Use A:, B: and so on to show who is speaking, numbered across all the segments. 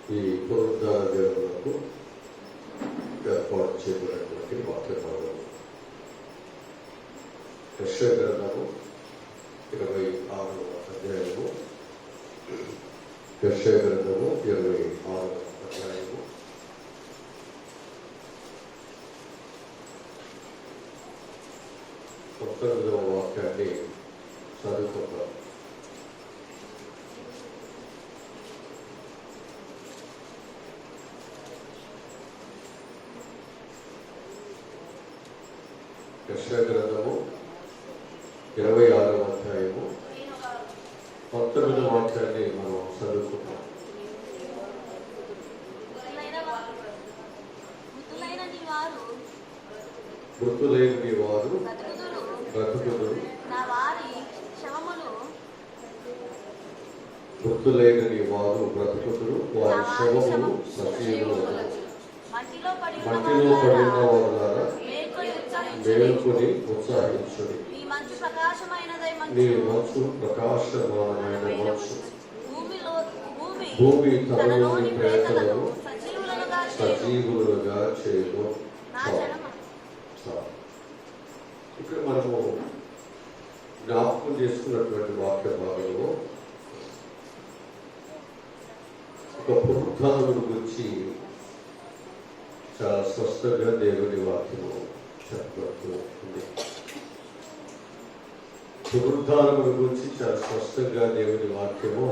A: ఈ పునరుద్ధార దేవులకు ఏర్పాటు చేయబడినటువంటి వాక్య భాగం యెషయా గ్రంథము 26వ అధ్యాయము. యెషయా గ్రంథము 26వ అధ్యాయము. పంతొమ్మిదవ వాక్యాన్ని చదువుకుందాం. యెషయా గ్రంథము 26వ అధ్యాయము 19వ వాక్యాన్ని మనం చదువుకుంటాం. మృతులైన నీ వారు బ్రతుకుదురు, మృతులైన నీ వారు బ్రతుకుదురు, వారి శవములు సజీవులు. మట్టిలో పడిన వారులారా మేల్కొని ఉత్సాహించుడి. నీ మంచు ప్రకాశమానమైన మంచు భూమి తనలోని ప్రేతలను సజీవులుగా చేయను. ఇక్కడ మనము జ్ఞాపకం చేసుకున్నటువంటి వాక్య భాగంలో ఒక పునరుద్ధానం గురించి చాలా స్పష్టంగా దేవుని వాక్యము చెప్పబడుతూ ఉంది. పునరుద్ధానం గురించి చాలా స్పష్టంగా దేవుని వాక్యము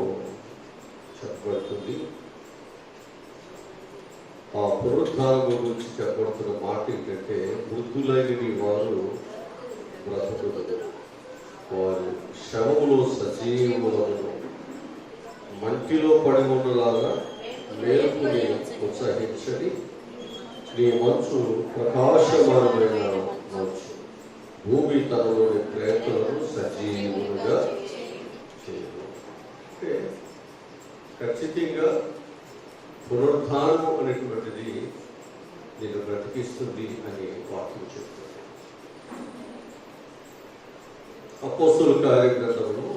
A: చెప్పబడుతుంది. ఆ పునరుద్ధానం గురించి చెప్పబడుతున్న మాట ఏంటంటే, మృతులైన వారు బ్రతుకుదురు, వారి శవములో సజీవులను, మంటిలో పడి ఉన్నలాగా మేలుకుని ఉత్సాహించని. నీ మంచు ప్రకాశమానమైన మంచు భూమి తనలోని ప్రేతలను సజీవులుగా చేయదు. అంటే ఖచ్చితంగా పునరుద్ధానం అనేటువంటిది నేను బ్రతికిస్తుంది అని వాక్యం చెప్తుంది. అపోస్తలుల కార్యగ్రంథంలో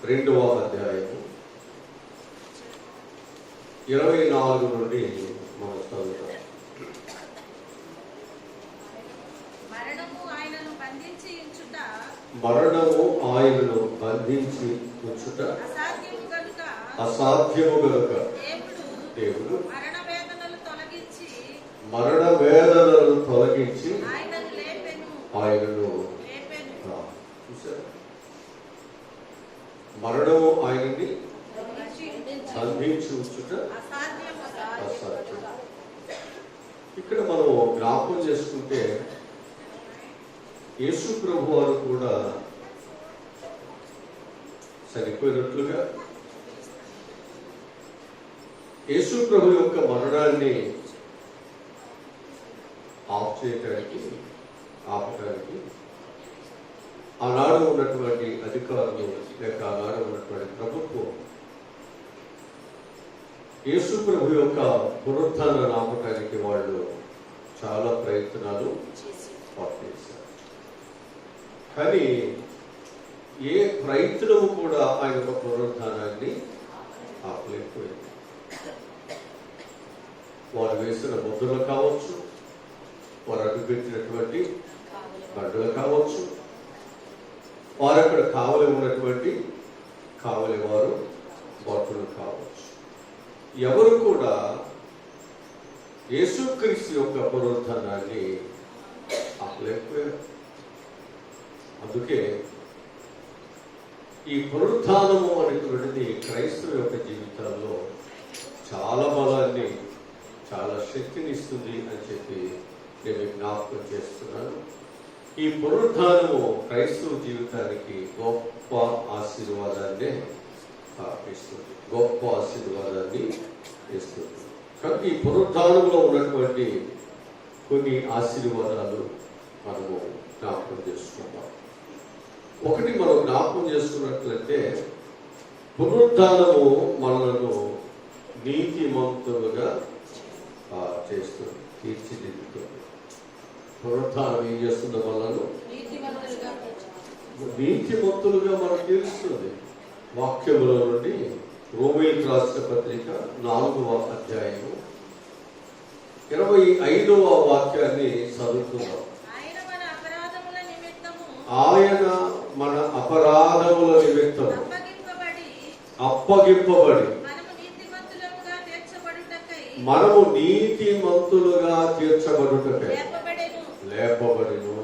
A: 2వ అధ్యాయము 24 నుండి మనం చదువుతాం.
B: మరణము ఆయనను బంధించి ఉంచుట అసాధ్యము గనుక దేవుడు మరణ వేదనలు తొలగించి ఆయనను మరణము ఆయనని బంధించి ఉంచుట అసాధ్యం. ఇక్కడ మనం జ్ఞాపకం చేసుకుంటే యేసు ప్రభు వారు కూడా చనిపోయినట్లుగా యేసు ప్రభు యొక్క మరణాన్ని ఆపడానికి ఆనాడు ఉన్నటువంటి అధికారులు లేక ఆనాడు ఉన్నటువంటి ప్రభుత్వం యేసు ప్రభు యొక్క పునరుద్ధానాన్ని ఆపడానికి వాళ్ళు చాలా ప్రయత్నాలు చేశారు. కానీ ఏ ప్రయత్నము కూడా ఆయన యొక్క పునరుద్ధానాన్ని ఆపలేకపోయింది. వారు వేసిన ముద్రలు కావచ్చు, వారు అడ్డుపెట్టినటువంటి బండలు కావచ్చు, వారు అక్కడ కావలి ఉన్నటువంటి కావలి వారు భటులు కావచ్చు, ఎవరు కూడా యేసుక్రీస్తు యొక్క పునరుద్ధానాన్ని ఆపలేకపోయారు. అందుకే ఈ పునరుద్ధానము అనేటువంటిది క్రైస్తవ యొక్క జీవితాల్లో చాలా బలాన్ని, చాలా శక్తిని ఇస్తుంది అని చెప్పి నేను జ్ఞాపకం చేస్తున్నాను. ఈ పునరుద్ధానము క్రైస్తవ జీవితానికి గొప్ప ఆశీర్వాదాన్ని ఇస్తుంది, గొప్ప ఆశీర్వాదాన్ని ఇస్తుంది. కాబట్టి ఈ పునరుద్ధానంలో ఉన్నటువంటి కొన్ని ఆశీర్వాదాలు మనము జ్ఞాపకం చేసుకుంటాం. ఒకటి మనం జ్ఞాపకం చేసుకున్నట్లయితే, పునరుద్ధానము మనలను నీతిమంతులుగా చేస్తుంది, తీర్చిదిద్దుతుంది. పునరుద్ధానం ఏం చేస్తుందో మనలను నీతిమంతులుగా మనం తీరుస్తుంది. వాక్యముల నుండి రోమీయులకు రాసిన పత్రిక 4వ అధ్యాయము 25వ వాక్యాన్ని చదువుకుందాం. ఆయన మన అపరాధముల నిమిత్తం అప్పగింపబడి మనము నీతిమంతులుగా తీర్చబడుటకై లేపబడిను.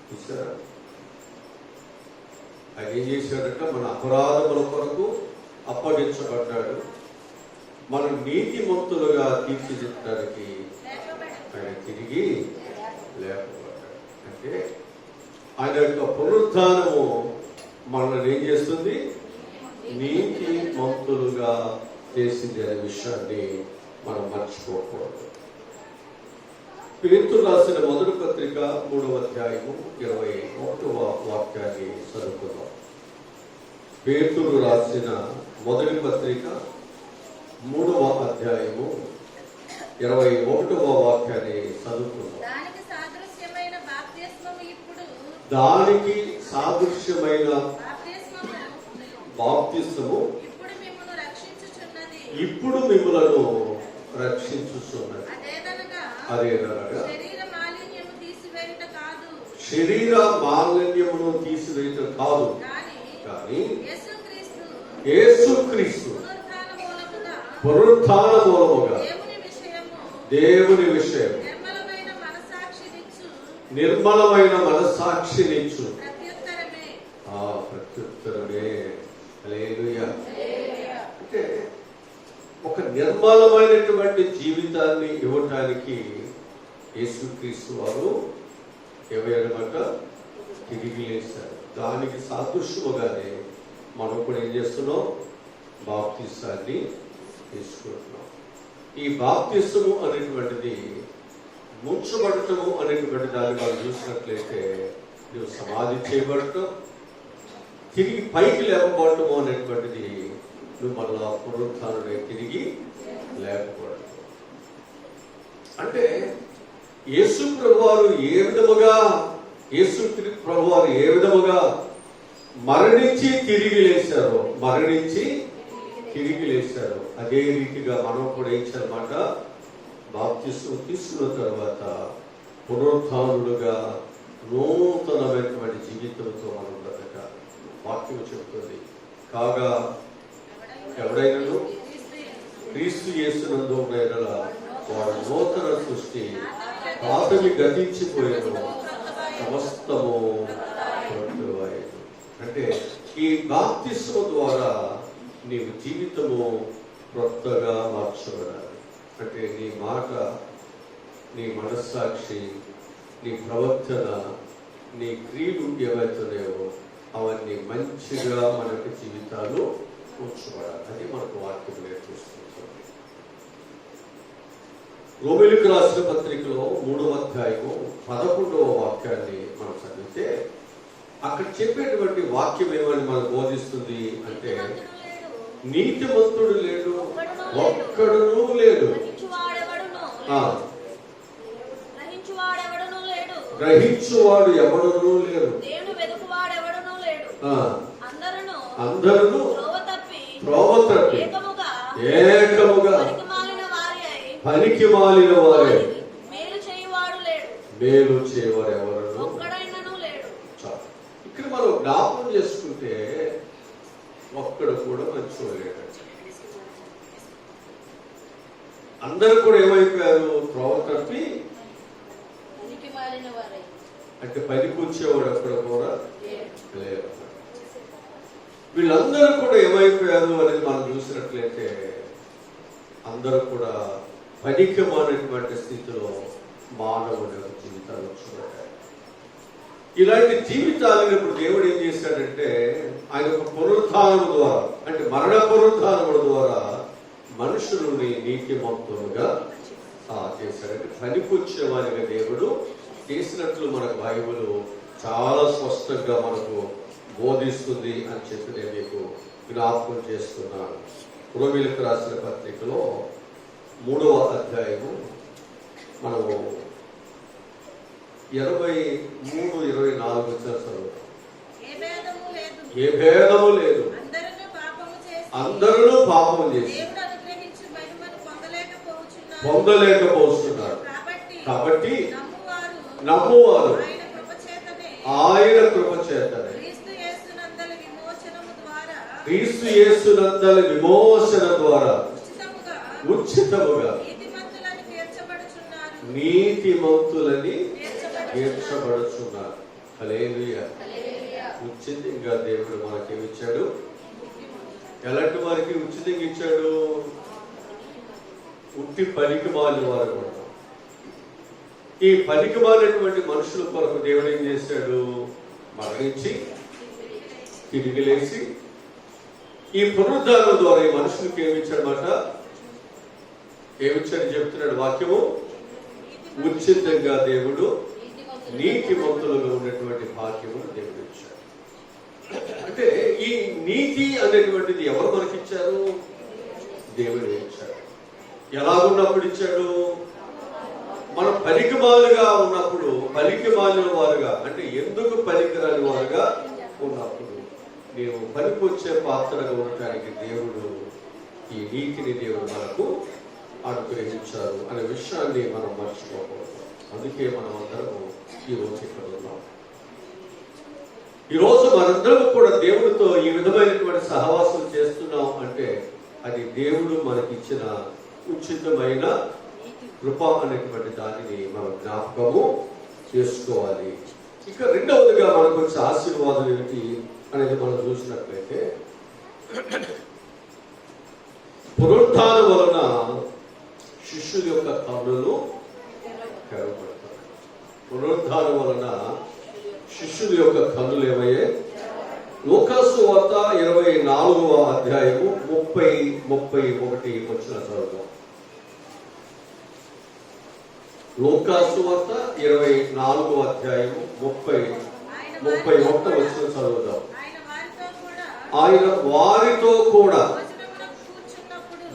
B: చూసారా, ఆయన ఏం చేశాడట? మన అపరాధముల కొరకు అప్పగించబడ్డాడు. మనం నీతిమంతులుగా తీర్చిదిద్దడానికి ఆయన తిరిగి లేపబడ్డాడు. అంటే ఆయన యొక్క పునరుద్ధానము మనల్ని ఏం చేస్తుంది? నీతిమంతులుగా చేసింది అనే విషయాన్ని మనం మర్చిపోకూడదు. పేతురు రాసిన మొదటి పత్రిక 3వ అధ్యాయము 21వ వాక్యాన్ని చదువుకుందాం. పేతురు రాసిన మొదటి పత్రిక 3వ అధ్యాయము 21వ వాక్యాన్ని చదువుకుందాం. దానికి సాదృశ్యమైన బాప్తిస్మము ఇప్పుడు మిమ్ములను రక్షించుచున్నది. అదేదనగా శరీర మాలిన్యమును తీసివేయట కాదు, కానీ యేసుక్రీస్తు పునరుత్థాన మూలముగా దేవుని విషయం నిర్మలమైన మనస్సాక్షినిచ్చు ప్రత్యుత్తరమే. హల్లెలూయా. అంటే ఒక నిర్మలమైనటువంటి జీవితాన్ని ఇవ్వటానికి యేసుక్రీస్తు వారు ఎవరమాట తిరిగి లేశారు. దానికి సాదృశ్యముగానే మనం కూడా ఏం చేస్తున్నాం? బాప్తిసాన్ని తీసుకుంటున్నాం. ఈ బాప్తిసము అనేటువంటిది ముంచబడటము అనేటువంటి దాన్ని మనం చూసినట్లయితే నువ్వు సమాధి చేయబడటం, తిరిగి పైకి లేపబడటము అనేటువంటిది నువ్వు మళ్ళా పునరుత్థానమై తిరిగి లేపబడటం. అంటే యేసు ప్రభువారు ఏ విధముగా మరణించి తిరిగి లేచారో అదే రీతిగా మనం కూడా ఇచ్చారన్నమాట. బాప్తిస్మం తీసుకున్న తర్వాత పునరుత్థానులుగా నూతనమైనటువంటి జీవితంతో మనం బ్రతకాలి. వాక్యం చెబుతుంది, కాగా ఎవడైనా క్రీస్తు యేసునందు వాడు నూతన సృష్టి, పాతవి గతించిపోయేను, సమస్తము కొత్తవాయెను. అంటే ఈ బాప్తిస్మం ద్వారా నీవు జీవితము కొత్తగా మార్చబడాలి. అంటే నీ మాట, నీ మనస్సాక్షి, నీ ప్రవర్తన, నీ క్రియలు ఏవైతున్నాయో అవన్నీ మంచిగా మనకి జీవితాలు ఉంచబడాలి. అది మనకు వాక్యం నేర్పిస్తుంది. రోమీయులకు రాసిన పత్రికలో 3వ అధ్యాయము 11వ వాక్యాన్ని మనం చదివితే అక్కడ చెప్పేటువంటి వాక్యం ఏమని మనకు బోధిస్తుంది అంటే, నీతిమంతుడు లేడు, ఒక్కడునూ లేడు, గ్రహించువాడు ఎవడునూ లేడు, అందరూ త్రోవ తప్పి ఏకముగా పనికి మాలిన వారే, మేలు చేయవాడు ఎవరు. ఇక్కడ మనం జ్ఞాపకం చేసుకుంటే ఒక్కడు కూడా మంచివాడు. అందరూ కూడా ఏమైపోయారు? త్రోవ తప్పి, అంటే పనికి వచ్చేవాడు అక్కడ కూడా లేదు. వీళ్ళందరూ కూడా ఏమైపోయారు అనేది మనం చూసినట్లయితే అందరూ కూడా పనికి మానటువంటి స్థితిలో మానవుడి జీవితాలు చూడాలి. ఇలాంటి జీవితాలను ఇప్పుడు దేవుడు ఏం చేశాడంటే ఆయన ఒక పునరుత్థానం ద్వారా, అంటే మరణ పునరుత్థానముల ద్వారా మనుషులని నీతిమంతులుగా చేశాడంటే పనికొచ్చే వారిగా దేవుడు చేసినట్లు మనకు బైబిల్ చాలా స్పష్టంగా మనకు బోధిస్తుంది అని చెప్పి నేను మీకు జ్ఞాపకం చేస్తున్నాను. రోమీయులకు రాసిన పత్రికలో 3వ అధ్యాయము మనము 23-24 చదువుతాం. ఏ భేదము లేదు, అందరూ పాపం చేసి
C: దేవుడు అనుగ్రహించు మహిమను పొందలేకపోతున్నారు.
B: కాబట్టి
C: నమ్మువారు
B: నమ్మువారు
C: ఆయన కృప చేతనే
B: క్రీస్తు యేసునందలి
C: విమోచనం ద్వారా
B: ఉచితముగా నీతిమంతులని తీర్చబడుచున్నారు. హల్లెలూయా. ఉచితంగా దేవుడు మనకేమిచ్చాడు? ఎలాంటి వారికి ఉచితంగా ఇచ్చాడు? ఉట్టి పనికిమాలిన వారు కూడా. ఈ పనికిమాలినటువంటి మనుషుల కొరకు దేవుడు ఏం చేశాడు? మరణించి తిరిగి లేచి ఈ పునరుద్ధానం ద్వారా ఈ మనుషులకు ఏమిచ్చాడన్నమాట? ఏమిచ్చాడు చెప్తున్నాడు వాక్యము. ఉచితంగా దేవుడు నీతిమంతులుగా ఉన్నటువంటి భాగ్యమును దేవుడు ఇచ్చాడు. అంటే ఈ నీతి అనేటువంటిది ఎవరు మనకిచ్చారు? దేవుడు ఇచ్చాడు. ఎలాగున్నప్పుడు ఇచ్చాడు? మన పనికిమాలుగా ఉన్నప్పుడు, పనికిమాలిన వారుగా అంటే ఎందుకు పనికిరాని వారుగా ఉన్నప్పుడు నేను పనికొచ్చే పాత్రగా ఉండటానికి దేవుడు ఈ నీతిని దేవుడు మనకు అనుగ్రహించారు అనే విషయాన్ని మనం మర్చిపోకూడదు. అందుకే మనం అందరము ఈరోజు ఇక్కడ ఉన్నాం. ఈరోజు మనందరం కూడా దేవుడితో ఈ విధమైనటువంటి సహవాసం చేస్తున్నాం అంటే అది దేవుడు మనకిచ్చిన ఉచితమైన కృప అనేటువంటి దానిని మనం జ్ఞాపకము చేసుకోవాలి. ఇక రెండవదిగా మనకు వచ్చే ఆశీర్వాదం ఏమిటి అనేది మనం చూసినట్లయితే, పునరుత్థానం వలన శిష్యుల యొక్క కన్నులు తెరవబడతాయి. పునరుత్థానం వలన శిష్యుల యొక్క కన్నులు ఏమయ్యాయి? లూకాసు వార్త 24వ అధ్యాయము 30-31 వచ్చిన చదువుతాం. లూకాసు వార్త 24వ అధ్యాయము 30-31 వచ్చిన చదువుతాం. ఆయన వారితో కూడా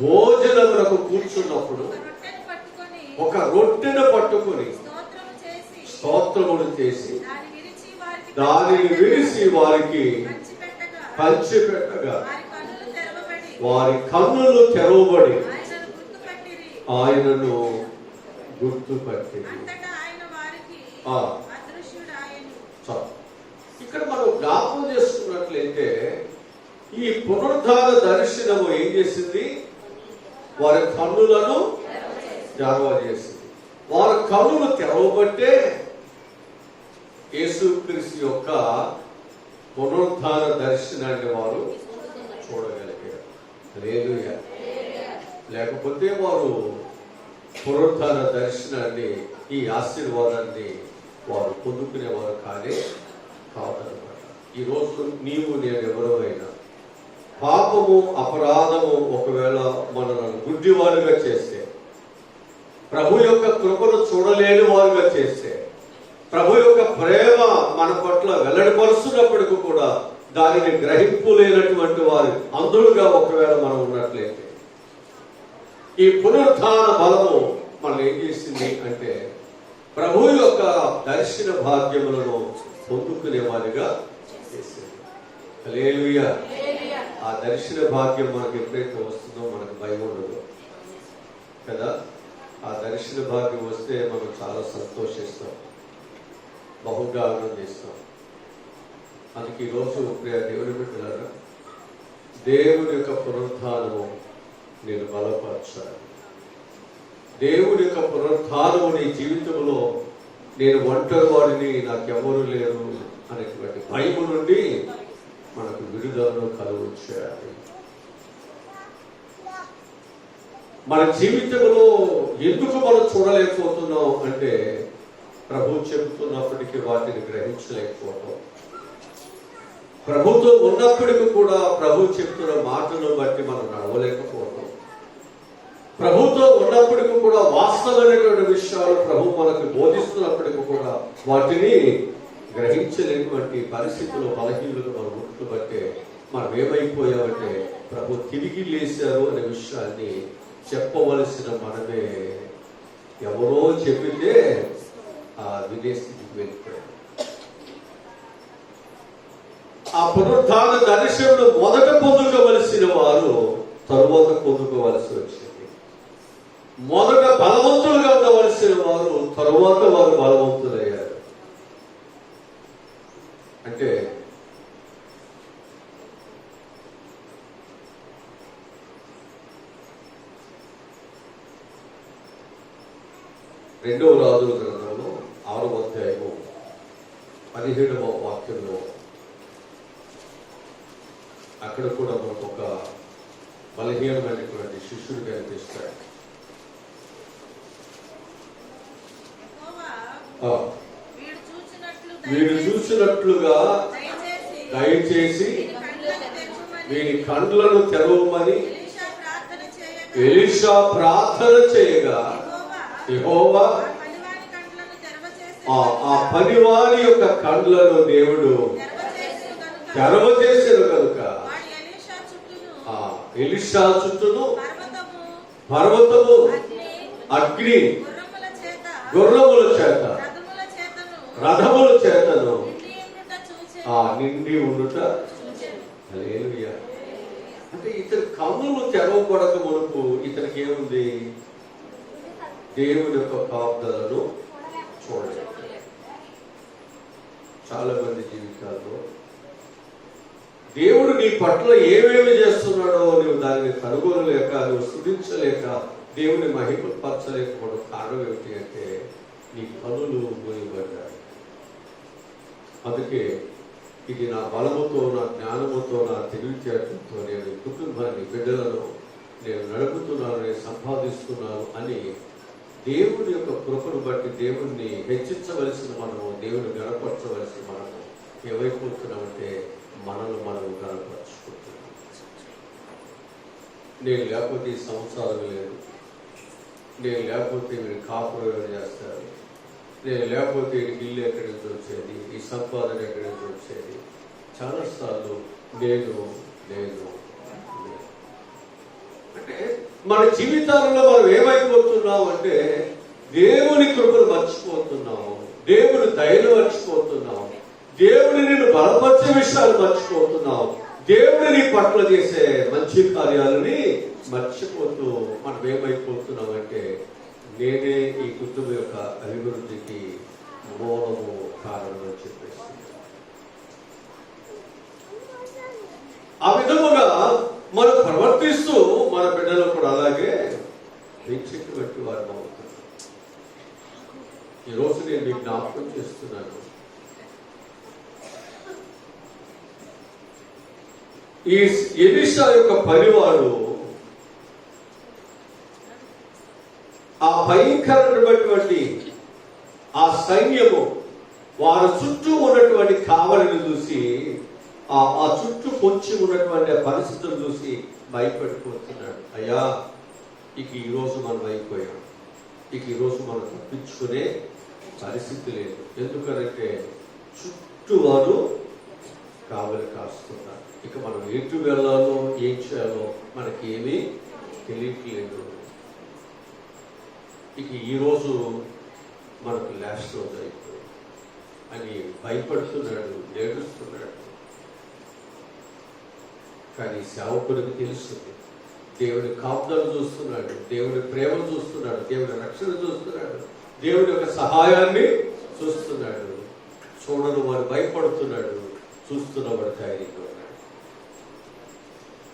B: భోజనములకు కూర్చున్నప్పుడు ఒక రొట్టెను పట్టుకొని స్తోత్రములు చేసి దానిని విరిచి వారికి పంచిపెట్టగా వారి కన్నులు తెరవబడి ఆయనను గుర్తుపట్టి. ఇక్కడ మనం జ్ఞాపకం చేసుకున్నట్లయితే ఈ పునరుద్ధాన దర్శనము ఏం చేసింది? వారి కన్నులను తెరవజేసింది. వారి కన్నులు తెరవబట్టే యేసుక్రీస్తు యొక్క పునరుద్ధాన దర్శనాన్ని వారు చూడగలిగారు. హల్లెలూయా. లేకపోతే వారు పునరుద్ధాన దర్శనాన్ని, ఈ ఆశీర్వాదాన్ని వారు పొందుకునేవారు కాదనమాట. ఈరోజు నీవు నేను ఎవరైనా పాపము అపరాధము ఒకవేళ మనల్ని గుడ్డివారుగా చేస్తే, ప్రభు యొక్క కృపను చూడలేని వారుగా చేస్తే, ప్రభు యొక్క ప్రేమ మన పట్ల వెల్లడిపరుస్తున్నప్పటికీ కూడా దానిని గ్రహింపు లేనటువంటి వారు అందులుగా ఒకవేళ మనం ఉన్నట్లయితే, ఈ పునరుత్థాన బలము మనం ఏం చేసింది అంటే ప్రభు యొక్క దర్శన భాగ్యములను పొందుకునే వారిగా చేసింది. హల్లెలూయా. ఆ దర్శన భాగ్యం మనకు ఎప్పుడైతే వస్తుందో మనకు భయం ఉండదు కదా. ఆ దర్శన భాగ్యం వస్తే మనం చాలా సంతోషిస్తాం, బహుగా ఆనందిస్తాం. అందుకే ఈరోజు ప్రియ దేవుని బిడ్డలారా, దేవుని యొక్క పునరుత్థానము నేను బలపరచాలి. దేవుని యొక్క పునరుత్థానము నీ జీవితంలో నేను ఒంటరి వాడిని, నాకెవరు లేరు అనేటువంటి భయము నుండి మనకు విడుదలను కలుగు చేయాలి. మన జీవితంలో ఎందుకు మనం చూడలేకపోతున్నాం అంటే ప్రభు చెబుతున్నప్పటికీ వాటిని గ్రహించలేకపోవడం, ప్రభుతో ఉన్నప్పటికీ కూడా ప్రభు చెప్తున్న మాటలను బట్టి మనం నడవలేకపోవడం, ప్రభుతో ఉన్నప్పటికీ కూడా వాస్తవమైనటువంటి విషయాలు ప్రభు మనకు బోధిస్తున్నప్పటికీ కూడా వాటిని గ్రహించలేనటువంటి పరిస్థితుల్లో బలహీనతలు మనం ఉంటుందంటే మనం ఏమైపోయామంటే ప్రభు తిరిగి లేశారు అనే విషయాన్ని చెప్పవలసిన మనమే ఎవరో చెప్పితే ఆ వినే స్థితికి వెళ్ళిపోయాం. ఆ పునరుత్థాన దర్శనను మొదట పొందుకోవలసిన వారు తరువాత పొందుకోవలసి వచ్చింది. మొదట బలవంతులుగా ఉండవలసిన వారు తరువాత వారు బలవంతులయ్యారు. అంటే రెండవ రాజుల గ్రంథంలో 6వ అధ్యాయము 17వ వాక్యంలో అక్కడ కూడా మనకు ఒక బలహీనమైనటువంటి శిష్యుడు కనిపిస్తాడు.
C: యెహోవా
B: వీడు చూసినట్లుగా దయచేసి వీని కండ్లను తెరవమని ఎలీషా ప్రార్థన చేయగా యెహోవా ఆ పనివారి యొక్క కండ్లను దేవుడు తెరవచేసెను కనుక ఆ ఎలీషా చుట్టూను పర్వతము, అగ్ని, గుర్రముల చేత, రథముల చేతను నిండి ఉండుట. హల్లెలూయా. అంటే ఇతని కన్నులు తెరవబడక మునుపు ఇతనికి ఏముంది? దేవుని యొక్క కాపుదలను చూడలేదు. చాలా మంది జీవితాల్లో దేవుడు నీ పట్ల ఏమేమి చేస్తున్నాడో నువ్వు దానిని కనుగొనలేక, నువ్వు స్తుతించలేక, దేవుని మహిమపరచలేకపోవడం కారణం ఏమిటి అంటే నీ కనులు మూయబడ్డాయి. అందుకే ఇది నా బలముతో, నా జ్ఞానముతో, నా తెలివితేటలతో నేను కుటుంబాన్ని, బిడ్డలను నేను నడుపుతున్నాను, నేను సంపాదిస్తున్నాను అని దేవుని యొక్క కృపను బట్టి దేవుణ్ణి హెచ్చించవలసిన మనము, దేవుని గణపరచవలసిన మనము ఏమైపోతున్నామంటే మనల్ని మనం గణపరచుకుంటున్నాం. నేను లేకపోతే ఈ సంసారం లేదు, నేను లేకపోతే వీడు కాపురం చేస్తారు, నేను లేకపోతే వీడికి ఇల్లు ఎక్కడి నుంచి వచ్చేది, ఈ సంపాదన ఎక్కడి నుంచి వచ్చేది. చాలాసార్లు నేను అంటే మన జీవితాలలో మనం ఏమైపోతున్నాం అంటే దేవుని కృపను మర్చిపోతున్నాం, దేవుని దయను మర్చిపోతున్నాం, దేవుని నిన్ను బలపరిచే విషయాలు మర్చిపోతున్నాం, దేవుని నీ పట్ల చేసే మంచి కార్యాలని మర్చిపోతూ మనం ఏమైపోతున్నాం అంటే నేనే ఈ కుటుంబం యొక్క అభివృద్ధికి మూలము కారణం అని చెప్పేసి ఆ విధముగా మనం ప్రవర్తిస్తూ మన బిడ్డలు కూడా అలాగే పెంచేటువంటి వారు అవుతున్నారు. ఈరోజు నేను మీకు జ్ఞాపకం చేస్తున్నాను, ఈ ఎలీషా యొక్క పనివాడు ఆ భయంకరమైనటువంటి ఆ సైన్యము వారి చుట్టూ ఉన్నటువంటి కావలిని చూసి, ఆ చుట్టూ పొంచి ఉన్నటువంటి పరిస్థితులు చూసి భయపడిపోతున్నాడు. అయ్యా, ఇక ఈరోజు మనం అయిపోయాం, ఇక ఈరోజు మనం తప్పించుకునే పరిస్థితి లేదు. ఎందుకంటే చుట్టూ వారు కావలి కాస్తున్నారు. ఇక మనం ఎటు వెళ్ళాలో, ఏం చేయాలో మనకి ఏమీ తెలియట్లేదు. ఇక ఈరోజు మనకు లాస్ట్ రోజు అయిపోయింది అని భయపడుతున్నాడు, ఏడుస్తున్నాడు. కానీ సేవకుడికి తెలుస్తుంది, దేవుని కాపుదలు చూస్తున్నాడు, దేవుని ప్రేమ చూస్తున్నాడు, దేవుని రక్షణ చూస్తున్నాడు, దేవుని యొక్క సహాయాన్ని చూస్తున్నాడు. చూడను వాడు భయపడుతున్నాడు, చూస్తున్నవాడు ధైర్యంగా ఉన్నాడు.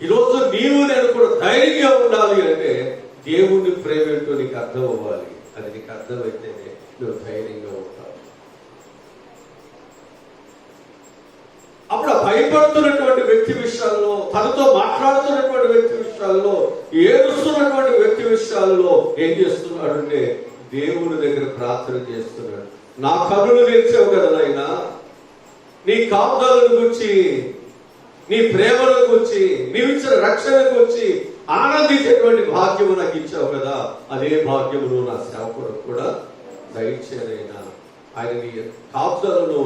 B: ఈరోజు నీవు నేను కూడా ధైర్యంగా ఉండాలి అంటే దేవుని ప్రేమ ఏంటో నీకు అర్థం అవ్వాలి. అది నీకు అర్థమైతేనే నువ్వు ధైర్యంగా ఉంటావు. అప్పుడు ఆ భయపడుతున్నటువంటి వ్యక్తి విషయాల్లో, తనతో మాట్లాడుతున్నటువంటి వ్యక్తి విషయాల్లో, ఏడుస్తున్నటువంటి వ్యక్తి విషయాల్లో ఏం చేస్తున్నాడు అంటే దేవుని దగ్గర ప్రార్థన చేస్తున్నాడు. నా కన్నులు తెరిచావు కదా నాయనా, నీ కాపుదలను గురించి, నీ ప్రేమను గురించి, నీవిచ్చిన రక్షణ గురించి ఆనందించేటువంటి భాగ్యము నాకు ఇచ్చావు కదా, అదే భాగ్యమును నా సేవకుడు కూడా దయచేయనైనా. ఆయన నీ కాపుదలను,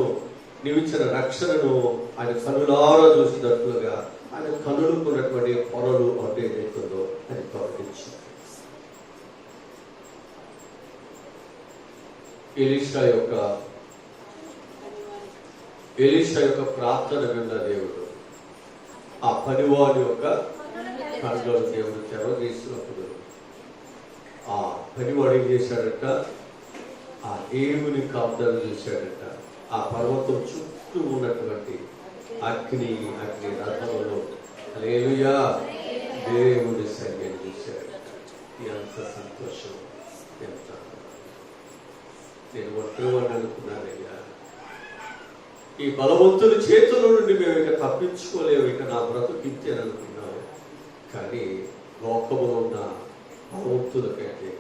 B: నీవిచ్చిన రక్షణను ఆయన కనులారా చూసినట్లుగా ఆయన కనులుకున్నటువంటి పొరలు అంటే ఏదైతుందో అది ప్రకటించారు. ఎలీషా యొక్క ప్రార్థన విన్న దేవుడు ఆ పనివాడి యొక్క కళ్ళను దేవుడు తెరవదీసినప్పుడు ఆ పనివాడు ఏం చేశాడట, ఆ దేవుని కాపుదల చూశాడట. ఆ పర్వతం చుట్టూ ఉన్నటువంటి అగ్ని రథంలో హల్లెలూయా దేవుడి సన్నిధిని చూశాడట. ఎంత సంతోషం, ఎంత నేను ఒంటరివాడిని అనుకున్నానయ్యా. ఈ బలవంతుని చేతుల నుండి మేము ఇక తప్పించుకోలేము, ఇక నా బ్రతుకు ఇచ్చాననుకున్నాను. కానీ లోకములో ఉన్న బలవంతుల కంటే,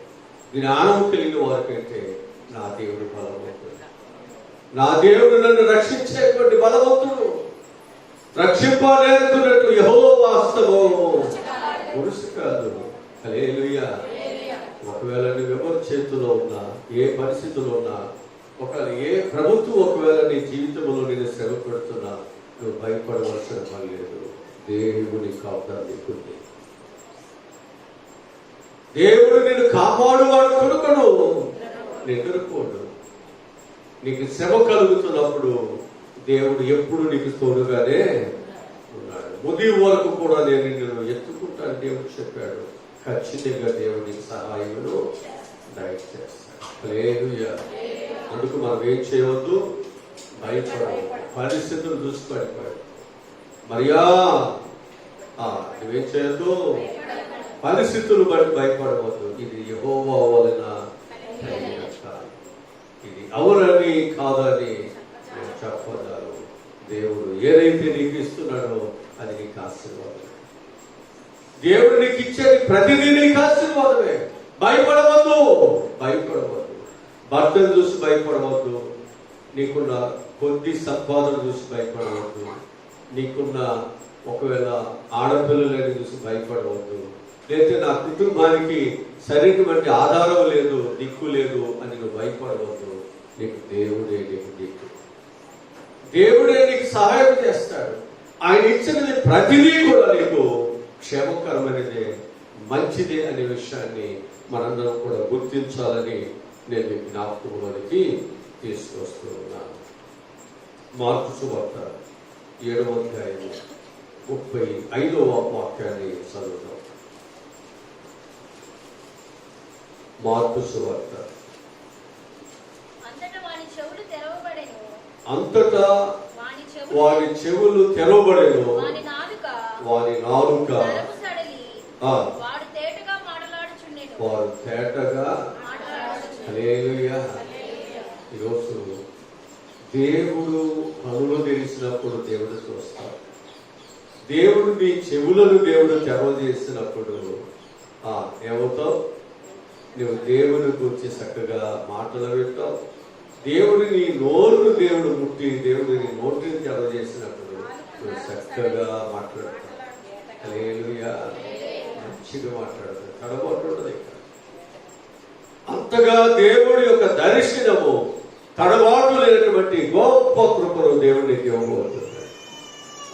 B: జ్ఞానం కలిగిన వారికంటే నా దేవుడు బలవంతుడు. నా దేవుడు నన్ను రక్షించేటువంటి బలవంతుడు. రక్షింపలేకున్నట్టు యెహోవా వాస్తవము పురుషు కాదు. హల్లెలూయా. ఒకవేళ నువ్వు ఎవరి చేతిలో ఉన్నా, ఏ పరిస్థితిలో ఉన్నా, ఒకవేళ ఏ ప్రభుత్వం ఒకవేళ నీ జీవితంలో నేను శ్రమ పెడుతున్నా, నువ్వు భయపడవలసిన పని లేదు. దేవుని కాపుదల నీకుంది. దేవుడు నిన్ను కాపాడువాడు కొడుకును నిద్రపోడు. నీకు శ్రమ కలుగుతున్నప్పుడు దేవుడు ఎప్పుడు నీకు తోడుగానే ఉన్నాడు. ఉదయం వరకు కూడా నేను నిన్ను ఎత్తుకుంటాను దేవుడు చెప్పాడు. ఖచ్చితంగా దేవుడికి సహాయమును దయచేస్తాడు. హల్లెలూయా. అందుకు మనం ఏం చేయవద్దు, భయపడవద్దు. పరిస్థితులు చూసి పడిపోయాడు మరియా. నువ్వేం చేయొద్దు, పరిస్థితులు బట్టి భయపడవద్దు. ఇది యెహోవా వలన ఇది అవునని కాదని నేను చెప్పదాను. దేవుడు ఏదైతే నీకు ఇస్తున్నాడో అది నీకు ఆశీర్వాదం. దేవుడు నీకు ఇచ్చేది ప్రతిదీ నీకు ఆశీర్వాదమే. భయపడవద్దు. భర్తను చూసి భయపడవద్దు. నీకున్న కొద్ది సంపాదన చూసి భయపడవద్దు. నీకున్న ఒకవేళ ఆడపిల్లలని చూసి భయపడవద్దు. లేకపోతే నా కుటుంబానికి సరైనటువంటి ఆధారం లేదు, దిక్కు లేదు అని నువ్వు భయపడవద్దు. నీకు దేవుడే నీకు దిక్కు. దేవుడే నీకు సహాయం చేస్తాడు. ఆయన ఇచ్చినది ప్రతిదీ కూడా నీకు క్షేమకరమైనదే, మంచిదే అనే విషయాన్ని మనందరం కూడా గుర్తించాలని నేను మీ జ్ఞాపకంలోనికి తీసుకొస్తూ ఉన్నాను. మార్కు సువార్త 7వ అధ్యాయం 35వ వాక్యాన్ని చదువుతాం. మార్కు సువార్త. అంతటా వారి చెవులు తెరవబడెను, వారి నాలుక వారు తేటగా. హల్లెలూయా. ఈరోజు దేవుడు కనులు తెరిచినప్పుడు దేవుడు చూస్తాడు. దేవుడు నీ చెవులను దేవుడు తెరవజేసినప్పుడు ఏమవుతావు, నువ్వు దేవుని గురించి చక్కగా మాటలు వింటావు. దేవుడు నీ నోరును దేవుడు ముట్టి, దేవుడు నీ నోటిని తెరవజేసినప్పుడు నువ్వు చక్కగా మాట్లాడతావు. హల్లెలూయా. మంచిగా మాట్లాడతావు, తడబడుతుంటది ఇక్కడ. అంతగా దేవుడి యొక్క దర్శనము, తడబాటు లేనటువంటి గొప్ప కృపను దేవుడిని ఇవ్వబోతున్నాడు.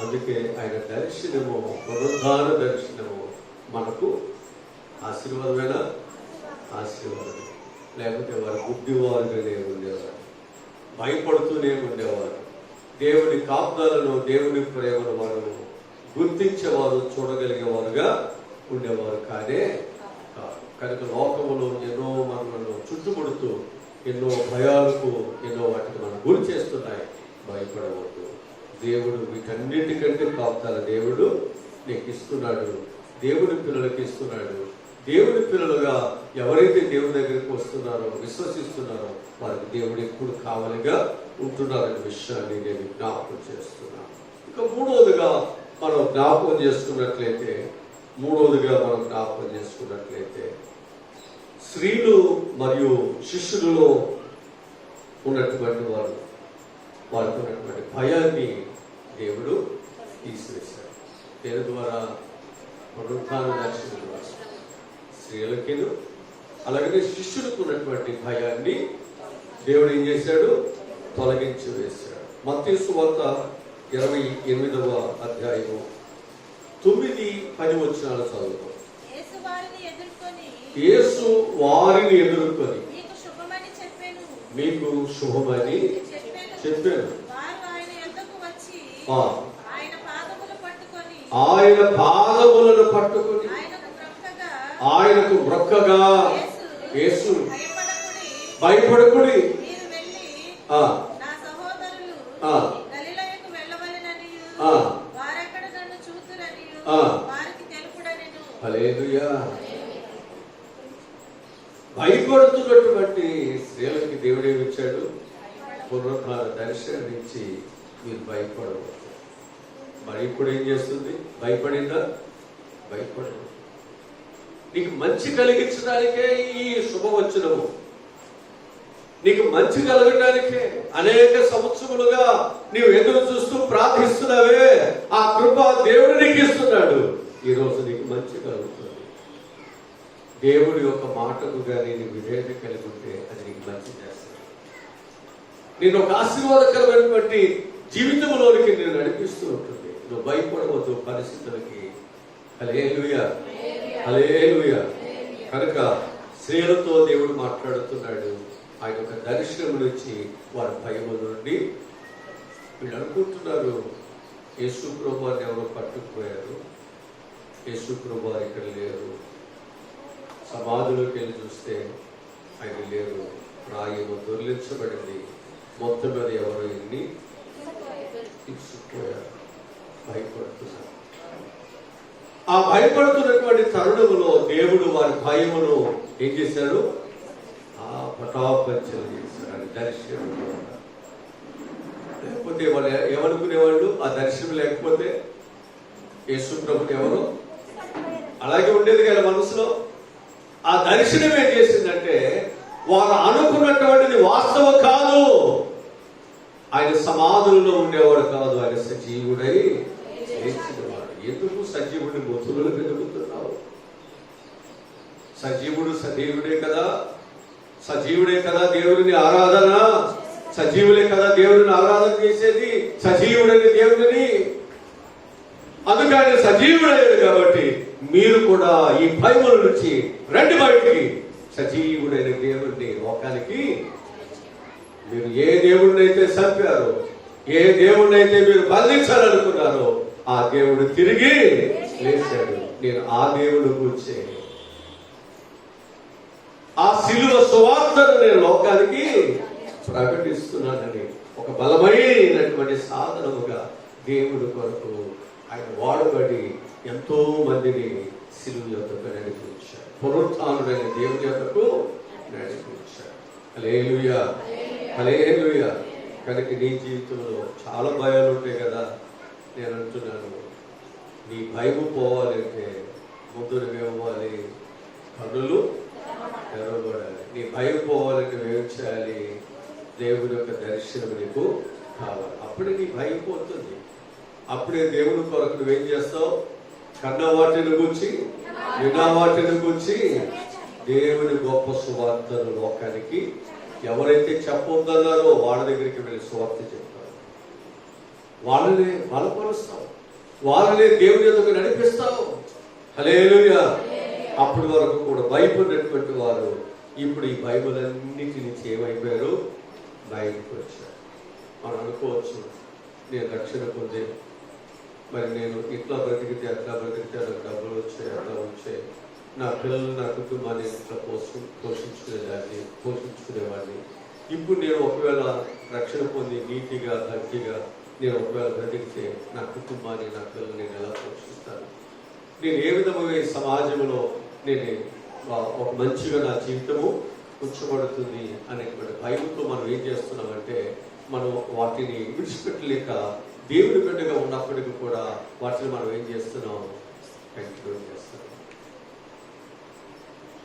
B: అందుకే ఆయన దర్శనము, పునరుద్ధాన దర్శనము మనకు ఆశీర్వాదమేనా? ఆశీర్వాదం. లేకపోతే వారు బుద్ధివారుగానే ఉండేవారు, భయపడుతూనే ఉండేవారు. దేవుని కాపుదలను, దేవుని ప్రేమను వారు గుర్తించేవారు, చూడగలిగేవారుగా ఉండేవారు కాదే కాదు. కనుక లోకములో ఎన్నో మనలను చుట్టుముడుతూ ఎన్నో భయాలకు, ఎన్నో వాటికి మనం గురి చేస్తున్నాయి. భయపడవద్దు. దేవుడు వీటన్నిటికంటే కాపుదల దేవుడు నీకు ఇస్తున్నాడు. దేవుడి పిల్లలకి ఇస్తున్నాడు. దేవుడి పిల్లలుగా ఎవరైతే దేవుడి దగ్గరికి వస్తున్నారో, విశ్వసిస్తున్నారో వారికి దేవుడు ఎప్పుడు కావాలిగా ఉంటున్నారనే విషయాన్ని నేను జ్ఞాపకం చేస్తున్నాను. ఇక మూడవదిగా మనం జ్ఞాపకం చేసుకున్నట్లయితే స్త్రీలు మరియు శిష్యులలో ఉన్నటువంటి వారికి ఉన్నటువంటి భయాన్ని దేవుడు తీసివేశాడు. దేని ద్వారా? పునరుత్థాన దర్శనం ద్వారా. స్త్రీలకేను అలాగే శిష్యులకు ఉన్నటువంటి భయాన్ని దేవుడు ఏం చేశాడు? తొలగించి వేశాడు. మత్తయి సువార్త 28వ అధ్యాయము 9-10 వచనాలు చదువుతాం. యేసు వారిని ఎదుర్కొని మీకు శుభమని చెప్పాను. ఆయన పాదములను పట్టుకుని ఆయనకు మ్రొక్కగా యేసు
C: భయపడకుడి,
B: భయపడకుడి.
C: మీరు వెళ్ళి
B: ఆ,
C: నా సహోదరులు
B: ఆ,
C: గలిలయకు వెళ్ళవలెననియు,
B: ఆ.
C: వారక్కడ నన్ను చూతురనియు
B: ఆ.
C: వారికి తెలుపుడనెను.
B: హల్లెలూయా. భయపడుతున్నటువంటి స్త్రీలకి దేవుడు ఏమిచ్చాడు? పునరుద్ధాన దర్శనం ఇచ్చి మీరు భయపడవచ్చు. మరి ఇప్పుడు ఏం చేస్తుంది? భయపడిందా? భయపడదు. నీకు మంచి కలిగించడానికే ఈ శుభవచనము. నీకు మంచి కలగడానికే అనేక సంవత్సరములుగా నీవు ఎదురు చూస్తూ ప్రార్థిస్తున్నావే, ఆ కృప దేవుడు నీకు ఇస్తున్నాడు. ఈ రోజు నీకు మంచి కలుగుతుంది. దేవుడి యొక్క మాటకు కానీ నీకు విధేయత కలిగి ఉంటే అది నీకు మంచి చేస్తాడు. నేను ఒక ఆశీర్వాదకరమైనటువంటి జీవితంలోనికి నేను నడిపిస్తూ ఉంటుంది. నువ్వు భయపడవద్దు పరిస్థితులకి. హల్లెలూయా, హల్లెలూయా. కనుక స్త్రీలతో దేవుడు మాట్లాడుతున్నాడు. ఆయన ఒక దర్శనం నుంచి వారి భయము నుండి వీళ్ళు అనుకుంటున్నారు యేసు ప్రభువారిని ఎవరో పట్టుకుపోయారు, యేసు ప్రభువారు ఇక్కడ లేరు. సమాధిలోకి వెళ్ళి చూస్తే ఆయన లేరు, రాయము దొర్లించబడింది, మొత్తం మీద ఎవరు ఎన్ని తీసుకుపోయారు. భయపడుతున్నారు. ఆ భయపడుతున్నటువంటి తరుణములో దేవుడు వారి భయమును ఏం చేశాడు? పటాపంచలు చేశాడు. అది దర్శనం. లేకపోతే వాళ్ళు ఏమనుకునేవాళ్ళు? ఆ దర్శనం లేకపోతే యేసు ప్రభుని ఎవరు అలాగే ఉండేది కదా మనసులో. ఆ దర్శనం ఏం చేసిందంటే వారు అనుకున్నటువంటిది వాస్తవం కాదు. ఆయన సమాధులలో ఉండేవాడు కాదు, ఆయన సజీవుడై లేచినవాడు. ఎందుకు సజీవుడి మృతులను వెతుకుతున్నావు? సజీవుడు సజీవుడే కదా, సజీవుడే కదా దేవుడిని ఆరాధన, సజీవులే కదా దేవుడిని ఆరాధన చేసేది, సజీవుడైన దేవుడిని. అందుకని సజీవుడయ్యాడు కాబట్టి మీరు కూడా ఈ భయముల నుంచి రండి బయటికి. సజీవుడైన దేవుడిని లోకానికి మీరు ఏ దేవుడినైతే చంపారో, ఏ దేవుడినైతే మీరు బంధించాలనుకున్నారో ఆ దేవుడు తిరిగి లేచాడు. నేను ఆ దేవుడు కూర్చే ఆ శిలువ సువార్తను నేను లోకానికి ప్రకటిస్తున్నానని ఒక బలమైనటువంటి సాధనముగా దేవుడు కొరకు ఆయన వాడబడి ఎంతో మందిని శిలువ యొద్దకు నడిపించాడు. పునరుత్థానుడైన దేవుని యొద్దకు నడిపించాడు. హల్లెలూయా, హల్లెలూయా. కనుక నీ జీవితంలో చాలా భయాలు ఉంటాయి కదా. నేను అంటున్నాను, నీ భయము పోవాలంటే ముందు నువ్వేమవ్వాలి? కన్నులు తెరవబడాలి. నీ భయం పోవాలంటే నువ్వేం చేయాలి? దేవుని యొక్క దర్శనం నీకు కావాలి. అప్పుడే నీ భయం పోతుంది. అప్పుడే దేవుని కొరకు నువ్వేం చేస్తావు? కన్న వాటిని గురించి, విన్న వాటిని గురించి దేవుని గొప్ప సువార్తను లోకానికి ఎవరైతే చెప్పొద్దన్నారో వాళ్ళ దగ్గరికి వెళ్ళి సువార్త చెప్తారు. వాళ్ళనే బలపరుస్తావు, వాళ్ళనే దేవుని ఎదుగు నడిపిస్తావు. హల్లెలూయా. అప్పటి వరకు కూడా భయపడినటువంటి వారు ఇప్పుడు ఈ బైబిలన్నిటి నుంచి ఏమైపోయారు? బయటకు వచ్చారు. మనం అనుకోవచ్చు, నేను రక్షణ పొందే, మరి నేను ఇట్లా బ్రతికితే అట్లా బ్రతికితే నాకు డబ్బులు వచ్చాయి, అట్లా వచ్చాయి, నా పిల్లలు నా కుటుంబాన్ని ఇట్లా పోషించుకునేవాడిని. ఇప్పుడు నేను ఒకవేళ రక్షణ పొంది నీతిగా భక్తిగా నేను ఒకవేళ బ్రతికితే నా కుటుంబాన్ని నా పిల్లల్ని నేను ఎలా పోషిస్తాను? నేను ఏ విధముగా ఈ సమాజంలో నేను ఒక మంచిగా నా జీవితము ఉంచబడుతుంది అనేటువంటి భయంతో మనం ఏం చేస్తున్నామంటే మనం వాటిని విడిచిపెట్టలేక దేవుడి బిడ్డగా ఉన్నప్పటికీ కూడా వాటిని మనం ఏం చేస్తున్నాం? కంటిన్యూ చేస్తున్నాం.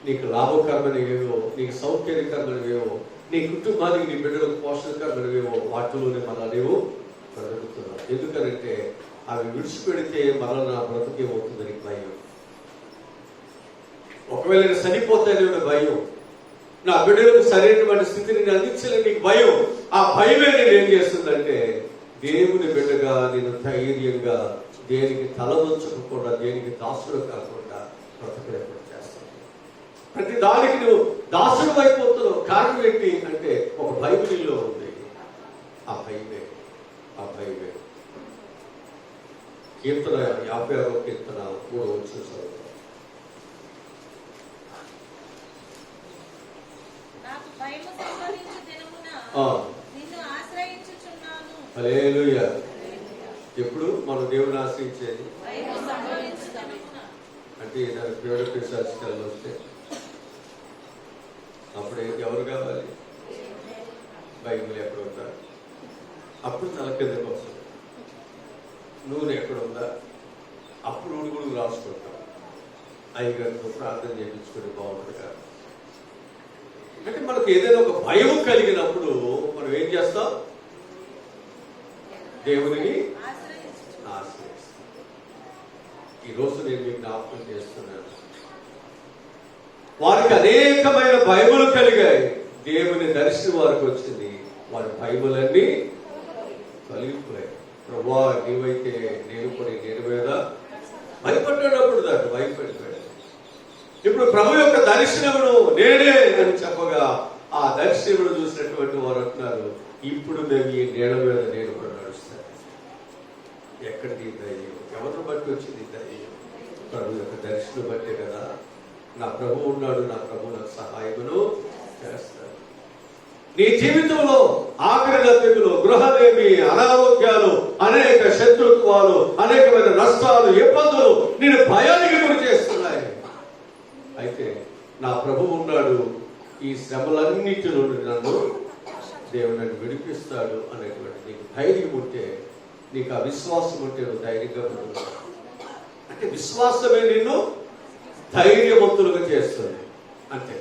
B: నీకు లాభకరమైనవేవో, నీకు సౌకర్యకరమైనవేవో, నీ కుటుంబానికి నీ బిడ్డలకు పోషణకరమైనవేవో వాటిలోనే మళ్ళా నీవు బ్రతుకుతున్నావు. ఎందుకంటే అవి విడిచిపెడితే మళ్ళా నా బ్రతుకేమవుతుందని భయం. ఒకవేళ నేను చనిపోతానే భయం, నా బిడ్డలకు సరైనటువంటి స్థితిని నేను అందించలేని నీకు భయం. ఆ భయమే నేను ఏం చేస్తుందంటే దేవుని బిడ్డగా నేను ధైర్యంగా దేనికి తలవంచకుండా, దేనికి దాసుడు కాకుండా బ్రతకలేకుండా చేస్తాను. ప్రతి దానికి నువ్వు దాసుడు అయిపోతున్నావు. కారణం ఏంటి అంటే ఒక భయం నీలో ఉంది. ఆ భయమే కీర్తన 56వ కీర్తన 3వ వచనం చదువుతాం.
C: నాకు భయము సంభవించు దినమున నిన్ను ఆశ్రయించుచున్నాను.
B: హల్లెలూయా. ఎప్పుడు మనం దేవుని ఆశ్రయించేది
C: భయము సంభవించు దినమున
B: అంటే ఏదైనా పేడ పిశాచికలు వస్తే అప్పుడు ఎవరు కావాలి? బైబిల్ ఎక్కడ ఉందా? అప్పుడు తల కిందకు వస్తుంది. నూనె ఎక్కడ ఉందా? అప్పుడు ఉడుగుడు రాసుకుంటాం. అయ్యగారితో ప్రార్థన చేయించుకుని బాగుంటుంది కదా. అంటే మనకు ఏదైనా ఒక భయం కలిగినప్పుడు మనం ఏం చేస్తాం? దేవుడిని ఆశ్రయిస్తాం. ఈరోజు నేను మీకు జ్ఞాపకం చేస్తున్నాను, వారికి అనేకమైన భయములు కలిగాయి. దేవుని దర్శనం వారికి వచ్చింది, వారి భయములన్నీ కలిగిపోయాయి. ప్రభువా నీవైతే నేను మీద భయపడ్డప్పుడు దాన్ని భయపడిపోయాడు. ఇప్పుడు ప్రభు యొక్క దర్శనమును నేనే అని చెప్పగా ఆ దర్శనమును చూసినటువంటి వారు అంటున్నారు, ఇప్పుడు మేము ఈ నీళ్ళ మీద నేను కూడా నడుస్తాను. ఎక్కడిది ధైర్యం? ఎవరిని బట్టి వచ్చింది ధైర్యం? ప్రభు యొక్క దర్శనం బట్టే కదా. నా ప్రభు ఉన్నాడు, నా ప్రభు నాకు సహాయమును చేస్తాడు. నీ జీవితంలో ఆఖరి దశలో గృహలేమి, అనారోగ్యాలు, అనేక శత్రుత్వాలు, అనేకమైన నష్టాలు, ఇబ్బందులు నేను భయానికి గురి చేస్తున్నాయి. అయితే నా ప్రభు ఉన్నాడు, ఈ శ్రమలన్నిటి నుండి నన్ను దేవుని విడిపిస్తాడు అనేటువంటి నీకు ధైర్యం ఉంటే, నీకు ఆ విశ్వాసం ఉంటే నువ్వు ధైర్యంగా ఉంటావు. అంటే విశ్వాసమే నిన్ను ధైర్యవంతులుగా చేస్తుంది. అంతే,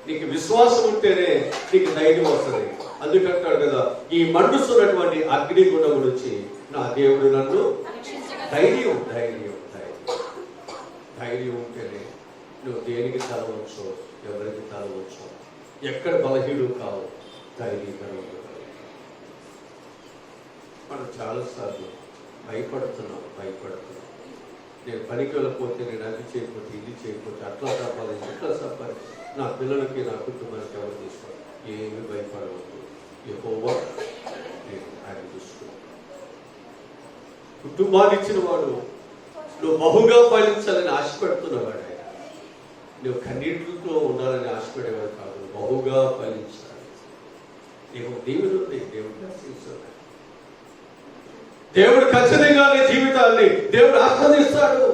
B: నీకు విశ్వాసం ఉంటేనే నీకు ధైర్యం వస్తుంది. అందుకంటాడు కదా, ఈ మండుస్తున్నటువంటి అగ్నిగుణము నుంచి నా దేవుడు నన్ను ధైర్యం ధైర్యం ధైర్యం ధైర్యం ఉంటేనే నువ్వు దేనికి తలవచ్చు, ఎవరికి తలవచ్చు, ఎక్కడ బలహీనుడు కావు, ధైర్యకరంగా. మనం చాలాసార్లు భయపడుతున్నాం. నేను పనికి వెళ్ళకపోతే, నేను అది చేయకపోతే, ఇది చేయకపోతే, అట్లా సంపాదించి ఇట్లా సంపాదించి నా పిల్లలకి నా కుటుంబానికి ఎవరు తీసుకోవాలి? ఏమి భయపడవద్దు. యెహోవా నేను ఆయన చూసుకో. కుటుంబాన్ని ఇచ్చిన వాడు, నువ్వు బహుగా ఫలించాలని ఆశపడుతున్నవాడు ఆయన. నువ్వు కన్నీటితో ఉండాలని ఆశపడేవాడు కాదు, బహుగా ఫలించాలి. నీకు దేవుడు ఉంది, దేవుడు దర్శించాలి. దేవుడు ఖచ్చితంగా నీ జీవితాన్ని దేవుడు ఆస్వాదిస్తాడు.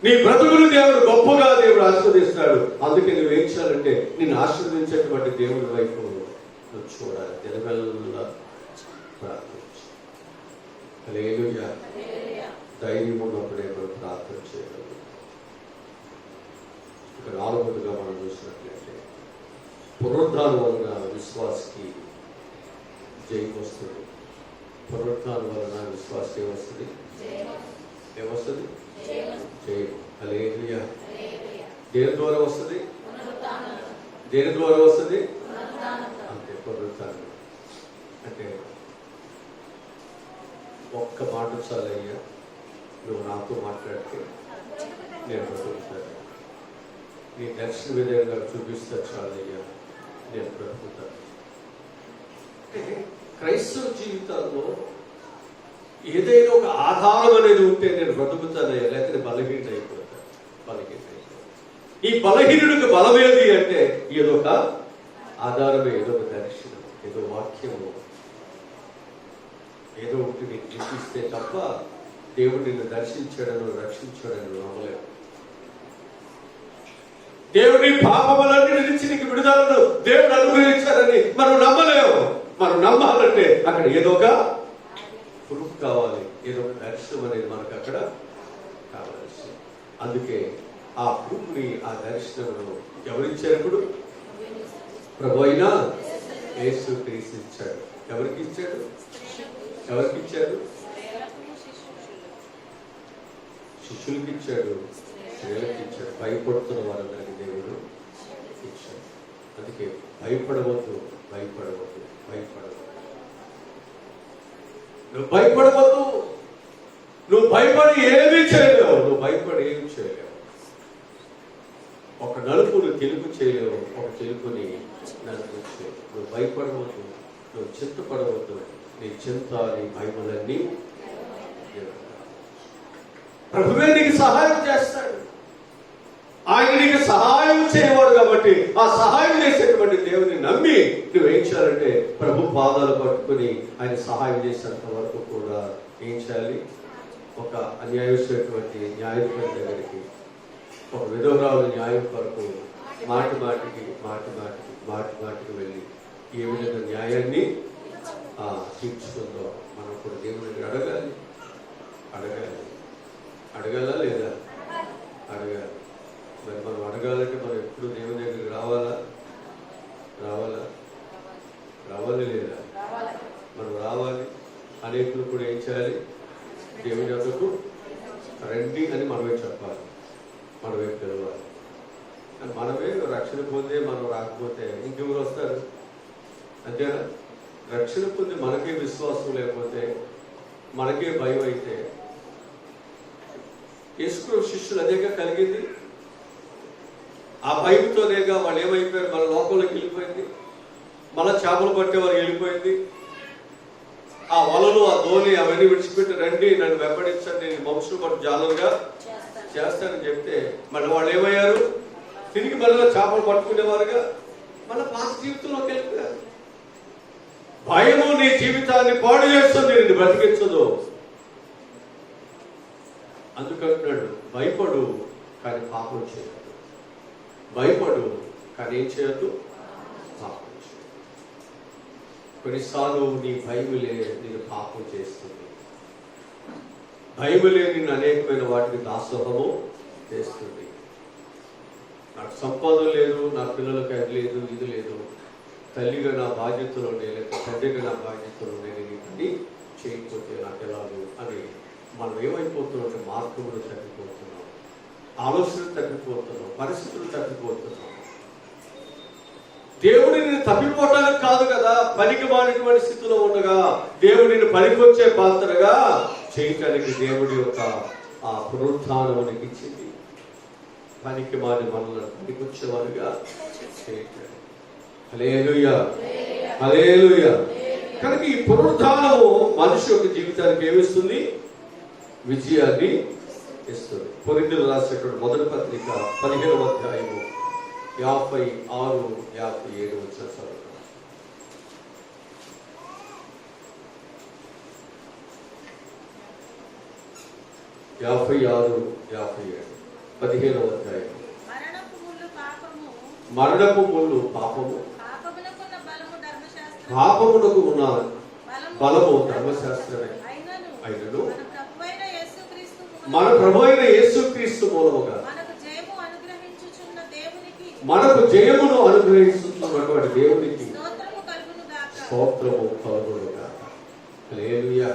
B: నీ బ్రతుకులు దేవుడు గొప్పగా దేవుడు ఆస్వాదిస్తాడు. అందుకే నువ్వు ఏం చేయాలంటే, నిన్ను ఆశీర్వదించేటువంటి దేవుడి వైపు నువ్వు చూడాలి. దినవెల్లా ప్రార్థించు. హల్లెలూయా. ధైర్యం ఉన్నప్పుడే మనం ప్రార్థన చేయగలరు. ఇక 4వదిగా మనం చూసినట్లయితే, పునరుద్ధానం వలన విశ్వాసకి జయం వస్తుంది. పునరుద్ధానం వలన విశ్వాసం ఏమొస్తుంది? ఏమొస్తుంది? జయం. హల్లెలూయా. దేని ద్వారా వస్తుంది? దేని ద్వారా వస్తుంది? అంతే, పునరుద్ధానం. అంటే ఒక్క మాట చాలయ్యా, నువ్వు నాతో మాట్లాడితే నేను బ్రతుకుతాను. నీ దర్శన విధంగా చూపిస్తా చాలయ్యా, నేను బ్రతుకుతాను. క్రైస్తవ జీవితాల్లో ఏదైనా ఒక ఆధారం అనేది ఉంటే నేను బ్రతుకుతానయ్యా, లేకపోతే బలహీన అయిపోతాను. ఈ బలహీనుడికి బలమేది అంటే ఏదో ఒక ఆధారమే, ఏదో ఒక దర్శనం, ఏదో వాక్యము, ఏదో ఒకటి నీకు చూపిస్తే తప్ప దేవుడు నిన్ను దర్శించాడను రక్షించాడని నమ్మలేవు. దేవుడి పాపములన్నిటి నుంచి నీకు విడుదలను దేవుడు అనుగ్రహించాడని మనం నమ్మలేము. మనం నమ్మాలంటే అక్కడ ఏదో ఒక ప్రూఫ్ కావాలి, ఏదో ఒక దర్శనం అనేది మనకు అక్కడ కావాల్సి. అందుకే ఆ ప్రూఫ్ని, ఆ దర్శనమును ఎవరిచ్చారు? ఇప్పుడు ప్రభు అయిన యేసుక్రీస్తు ఇచ్చాడు. ఎవరికి ఇచ్చాడు? ఎవరికి ఇచ్చాడు? శిష్యులకి ఇచ్చాడు, స్త్రీలకు ఇచ్చాడు, భయపడుతున్న వారందరికీ దేవుడు ఇచ్చాడు. అందుకే భయపడవద్దు. నువ్వు భయపడవద్దు. నువ్వు భయపడి ఏమీ చేయలేవు. ఒక నలుపుని తెలుపు చేయలేవు, ఒక తెలుపుని నలుపు చేయలేవు. నువ్వు భయపడవద్దు, నువ్వు చింతపడవద్దు. నీ చింత, నీ భయములన్నీ ప్రభువే నీకు సహాయం చేస్తాడు. ఆయన నీకు సహాయం చేయవాడు కాబట్టి ఆ సహాయం చేసేటువంటి దేవుని నమ్మి నువ్వేం చేయాలంటే ప్రభు పాదాలు పట్టుకుని ఆయన సహాయం చేసేంత వరకు కూడా ఏం చేయాలి? ఒక అన్యాయమైనటువంటి న్యాయాధిపతి దగ్గరికి, ఒక విధవరాలు న్యాయం కొరకు మాటి మాటికి వెళ్ళి ఏ విధంగా న్యాయాన్ని తీర్చుకుందో మనం కూడా దేవుని అడగాలా లేదా? అడగాలి. మరి మనం అడగాలంటే మనం ఎప్పుడు దేవుని దగ్గరికి రావాలా లేదా? మనం రావాలి. అనేకులు కూడా ఏం చేయాలి? దేవుని వద్దకు రండి అని మనమే చెప్పాలి, మనమే పిలవాలి. మనమే రక్షణ పొందే మనం రాకపోతే ఇంకెవరు వస్తారు? అంతేనా? రక్షణ పొంది మనకే విశ్వాసం లేకపోతే, మనకే భయం అయితే, యేసుక్రీస్తు శిష్యులు అదేగా కలిగింది. ఆ భయంతోనేగా వాళ్ళు ఏమైపోయారు? మన లోకంలోకి వెళ్ళిపోయింది. మళ్ళా చేపలు పట్టేవారు వెళ్ళిపోయింది. ఆ వలలు, ఆ ధోని అవన్నీ విడిచిపెట్టి రండి, నన్ను వెంబడించండి, నేను మనుషులు పట్టు జాలరుగా చేస్తానని చెప్తే మళ్ళీ వాళ్ళు ఏమయ్యారు? తిరిగి మళ్ళీ చేపలు పట్టుకునేవారుగా మళ్ళీ పాత జీవితంలోకి వెళ్ళిపోయారు. భయము నీ జీవితాన్ని పాడు చేస్తుంది, నిన్ను బ్రతికించదు. అందుకంటున్నాడు, భయపడు కానీ పాపం చేయదు. భయపడు కానీ ఏం చేయొద్దు? పాపం చేయదు. కొన్నిసార్లు నీ భయములే నేను పాపం చేస్తుంది. భయములే నిన్ను అనేకమైన వాటికి దాసోహము చేస్తుంది. నాకు సంపాదన లేదు, నా పిల్లలకి అది లేదు, ఇది లేదు, తల్లిగా నా బాధ్యతలు ఉండే, లేకపోతే తండ్రిగా నా బాధ్యతలు ఉండే, నేను ఇవన్నీ చేయకపోతే నాకు ఎలాగో అని మనం ఏమైపోతున్నాం? మార్గములు తగ్గిపోతున్నాం, ఆలోచనలు తగ్గిపోతున్నాం, పరిస్థితులు తగ్గిపోతున్నాం. దేవుడిని తప్పిపోవటానికి కాదు కదా, పనికి మారినటువంటి స్థితిలో ఉండగా దేవుడిని పనికొచ్చే పాత్రగా చేయటానికి దేవుడి యొక్క ఆ పునరుత్థానం ఇచ్చింది. పనికి మారి మనల్ని పనికొచ్చేవారుగా చేయటానికి. హల్లెలూయా, హల్లెలూయా. కనుక ఈ పునరుత్థానము మనిషి యొక్క జీవితానికి ఏమిస్తుంది? విజయాన్ని ఇస్తుంది. కొరింథీయులకు రాసినటువంటి మొదటి పత్రిక 15వ అధ్యాయము 56, 57 వచ్చిన చదువు. 56, 57 15వ అధ్యాయం. మరణపు ముళ్ళు పాపము, పాపమునకు ఉన్న బలము ధర్మశాస్త్రమే అయినను మన ప్రభు అయిన యేసుక్రీస్తు మూలముగా మనకు జయమును అనుగ్రహిస్తున్నటువంటి దేవునికి స్తోత్రము కలుగునుగాక. హల్లెలూయా,